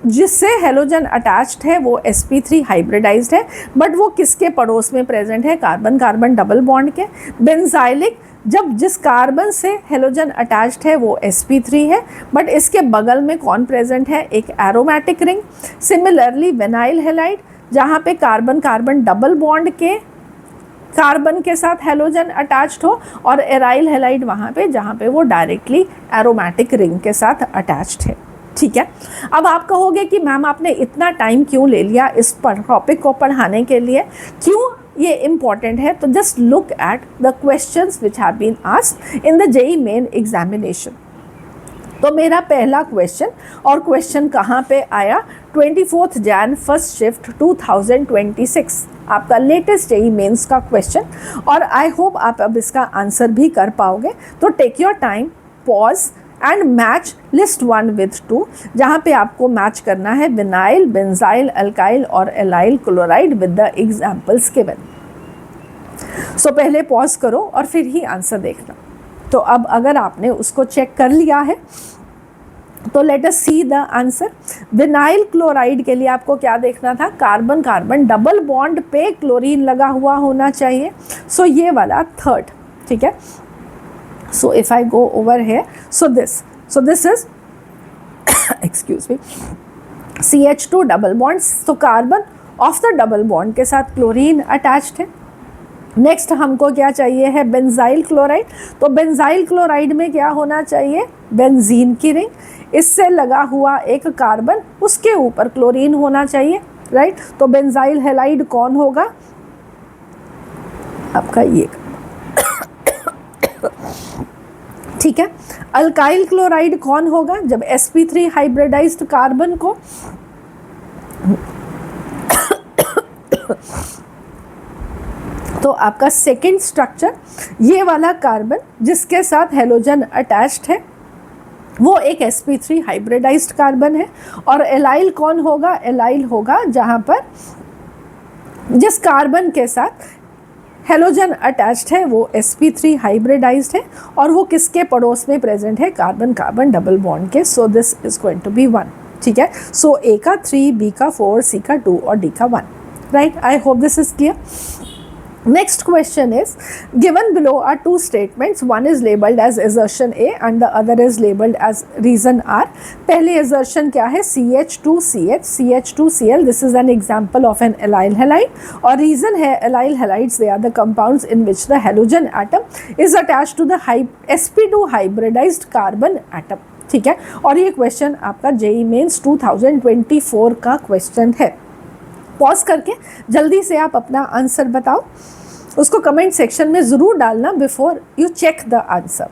जिससे हेलोजन अटैच्ड है वो sp3 हाइब्रिडाइज्ड है, बट वो किसके पड़ोस में प्रेजेंट है, कार्बन कार्बन डबल बॉन्ड के। बेंजाइलिक जब जिस कार्बन से हेलोजन अटैच्ड है वो sp3 है, बट इसके बगल में कौन प्रेजेंट है, एक aromatic ring. Similarly vinyl halide, जहाँ पे कार्बन कार्बन डबल बॉन्ड के कार्बन के साथ हेलोजन अटैच्ड हो, और एराइल हैलाइड वहाँ पे जहाँ पे वो डायरेक्टली एरोमेटिक रिंग के साथ अटैच्ड है, ठीक है। अब आप कहोगे कि मैम आपने इतना टाइम क्यों ले लिया इस टॉपिक को पढ़ाने के लिए, क्यों ये इम्पॉर्टेंट है? तो just look at the questions which have been asked in the JEE Main examination. तो मेरा पहला क्वेश्चन, और क्वेश्चन कहाँ पे आया, 24 जैन फर्स्ट शिफ्ट 2026, आपका लेटेस्ट जेईई मेंस का क्वेश्चन। और आई होप आप अब इसका आंसर भी कर पाओगे। तो take your time, pause and match list 1 with 2, जहाँ पे आपको मैच करना है विनाइल, बेंजाइल, अल्काइल और allyl chloride with the examples given. So पहले पॉज करो और फिर ही आंसर देखना। तो अब अगर आपने उसको चेक कर लिया है तो let us see the answer. Vinyl chloride के लिए आपको क्या देखना था, कार्बन कार्बन डबल बॉन्ड पे क्लोरीन लगा हुआ होना चाहिए। सो ये वाला थर्ड, ठीक है। So if I go over here, so this is excuse me, CH2 double bonds, तो carbon of the double bond के साथ क्लोरीन अटैच्ड है। नेक्स्ट हमको क्या चाहिए है, बेंजाइल क्लोराइड। तो बेंजाइल क्लोराइड में क्या होना चाहिए, बेंजीन की रिंग, इससे लगा हुआ एक कार्बन, उसके ऊपर क्लोरीन होना चाहिए, राइट। तो बेंजाइल हैलाइड कौन होगा, आपका ये, ठीक है। अल्काइल क्लोराइड कौन होगा, जब sp3 हाइब्रिडाइज्ड कार्बन को तो आपका सेकेंड स्ट्रक्चर, ये वाला कार्बन जिसके साथ हेलोजन अटैच्ड है वो एक sp3 हाइब्रिडाइज्ड कार्बन है। और एलाइल कौन होगा, एलाइल होगा जहाँ पर जिस कार्बन के साथ हेलोजन अटैच्ड है वो sp3 हाइब्रिडाइज्ड है, और वो किसके पड़ोस में प्रेजेंट है, कार्बन कार्बन डबल बॉन्ड के। So this is going to be 1, ठीक है। सो ए का 3, बी का 4, सी का 2 और डी का 1, right. I hope this is clear. Next question is, given below are two statements, one is labeled as assertion A and the other is labeled as reason R. पहली assertion क्या है, CH2CH, CH2Cl, this is an example of an allyl halide, और reason है allyl halides, they are the compounds in which the halogen atom is attached to the sp2 hybridized carbon atom, ठीक है। और ये question आपका JEE mains 2024 का question है। Pause करके जल्दी से आप अपना आंसर बताओ, उसको कमेंट सेक्शन में ज़रूर डालना before you check the answer.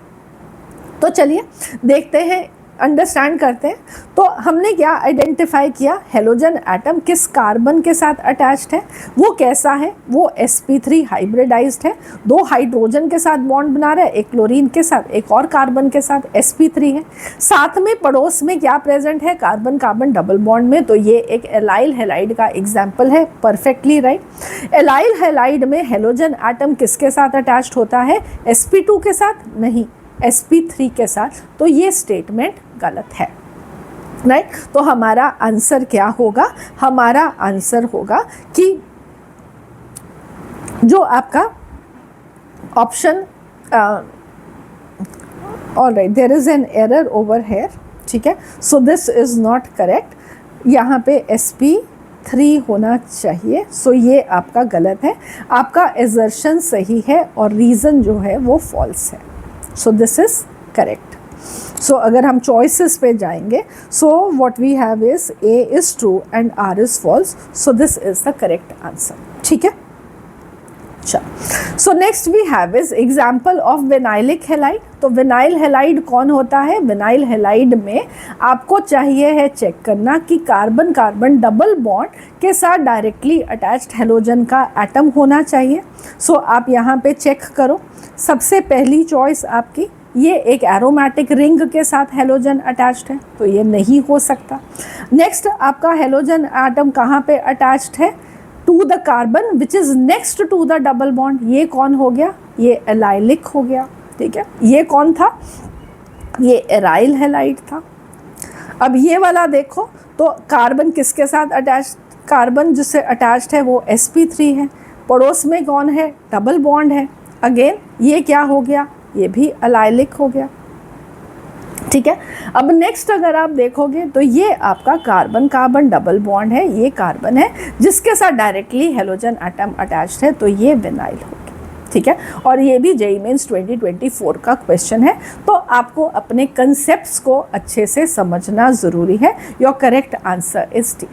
तो चलिए देखते हैं, अंडरस्टैंड करते हैं। तो हमने क्या आइडेंटिफाई किया, हेलोजन एटम किस कार्बन के साथ अटैच्ड है, वो कैसा है, वो sp3 हाइब्रिडाइज्ड है, 2 हाइड्रोजन के साथ बॉन्ड बना रहा है, एक क्लोरीन के साथ, एक और कार्बन के साथ sp3 है। साथ में पड़ोस में क्या प्रेजेंट है, कार्बन कार्बन डबल बॉन्ड में, तो ये एक एलाइल हैलाइड का एग्जाम्पल है, परफेक्टली राइट। एलाइल हैलाइड में हेलोजन एटम किसके साथ अटैच्ड होता है, sp2 के साथ नहीं, sp3 के साथ, तो ये स्टेटमेंट गलत है, राइट। तो हमारा आंसर क्या होगा, हमारा आंसर होगा कि जो आपका option, alright, there is an error over here, ठीक है। So this is not correct. यहाँ पे sp3 होना चाहिए। सो ये आपका गलत है, आपका एजर्शन सही है और रीज़न जो है वो फॉल्स है। So this is correct. So अगर हम चॉइसेस पे जाएंगे, so what we have is A is true and R is false. So this is the correct answer. ठीक है, so next we have is example of vinylic halide. तो vinyl halide कौन होता है? विनाइल हेलाइड में आपको चाहिए है चेक करना कि कार्बन कार्बन डबल बॉन्ड के साथ डायरेक्टली अटैच्ड हेलोजन का एटम होना चाहिए। सो आप यहाँ पे चेक करो, सबसे पहली चॉइस आपकी ये एक एरोमेटिक रिंग के साथ हेलोजन अटैच्ड है, तो ये नहीं हो सकता। नेक्स्ट आपका हेलोजन एटम कहाँ पे अटैच्ड है? To the carbon which is next to the double bond. ये कौन हो गया? ये एलाइलिक हो गया। ठीक है, ये कौन था? ये एराइल हेलाइड था। अब ये वाला देखो, तो कार्बन किसके साथ अटैच्ड? कार्बन जिससे अटैच्ड है वो sp3 है। पड़ोस में कौन है? डबल बॉन्ड है। अगेन ये क्या हो गया? ये भी एलाइलिक हो गया। ठीक है, अब नेक्स्ट अगर आप देखोगे तो ये आपका कार्बन कार्बन डबल बॉन्ड है, ये कार्बन है जिसके साथ डायरेक्टली हेलोजन एटम अटैच्ड है, तो ये विनाइल हो गया। ठीक है, और ये भी जेईई मेंस 2024 का क्वेश्चन है, तो आपको अपने कंसेप्ट्स को अच्छे से समझना ज़रूरी है। Your correct answer is D.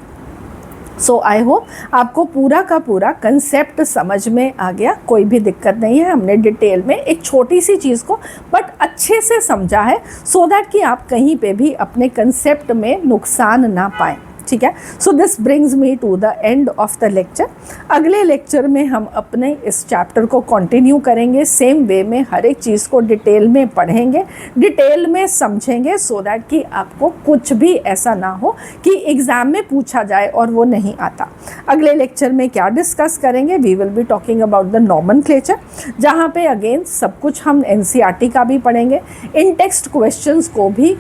So I hope आपको पूरा का पूरा कंसेप्ट समझ में आ गया, कोई भी दिक्कत नहीं है। हमने डिटेल में एक छोटी सी चीज़ को बट अच्छे से समझा है, सो दैट कि आप कहीं पे भी अपने कंसेप्ट में नुकसान ना पाएँ। ठीक है, so this brings me to the end of the lecture. अगले लेक्चर में हम अपने इस चैप्टर को कंटिन्यू करेंगे, सेम वे में हर एक चीज़ को डिटेल में पढ़ेंगे, डिटेल में समझेंगे, सो दैट कि आपको कुछ भी ऐसा ना हो कि एग्ज़ाम में पूछा जाए और वो नहीं आता। अगले लेक्चर में क्या डिस्कस करेंगे? We will be talking about the nomenclature, जहाँ पे अगेन सब कुछ हम NCERT का भी पढ़ेंगे, इन टेक्स्ट क्वेश्चंस को भी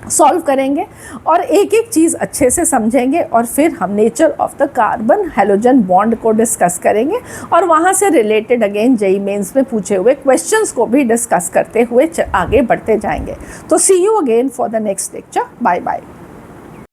सॉल्व करेंगे और एक एक चीज़ अच्छे से समझेंगे, और फिर हम nature of the carbon halogen bond को डिस्कस करेंगे और वहाँ से रिलेटेड अगेन जेईई मेंस में पूछे हुए क्वेश्चंस को भी डिस्कस करते हुए आगे बढ़ते जाएंगे। तो see you again for the next lecture. Bye bye.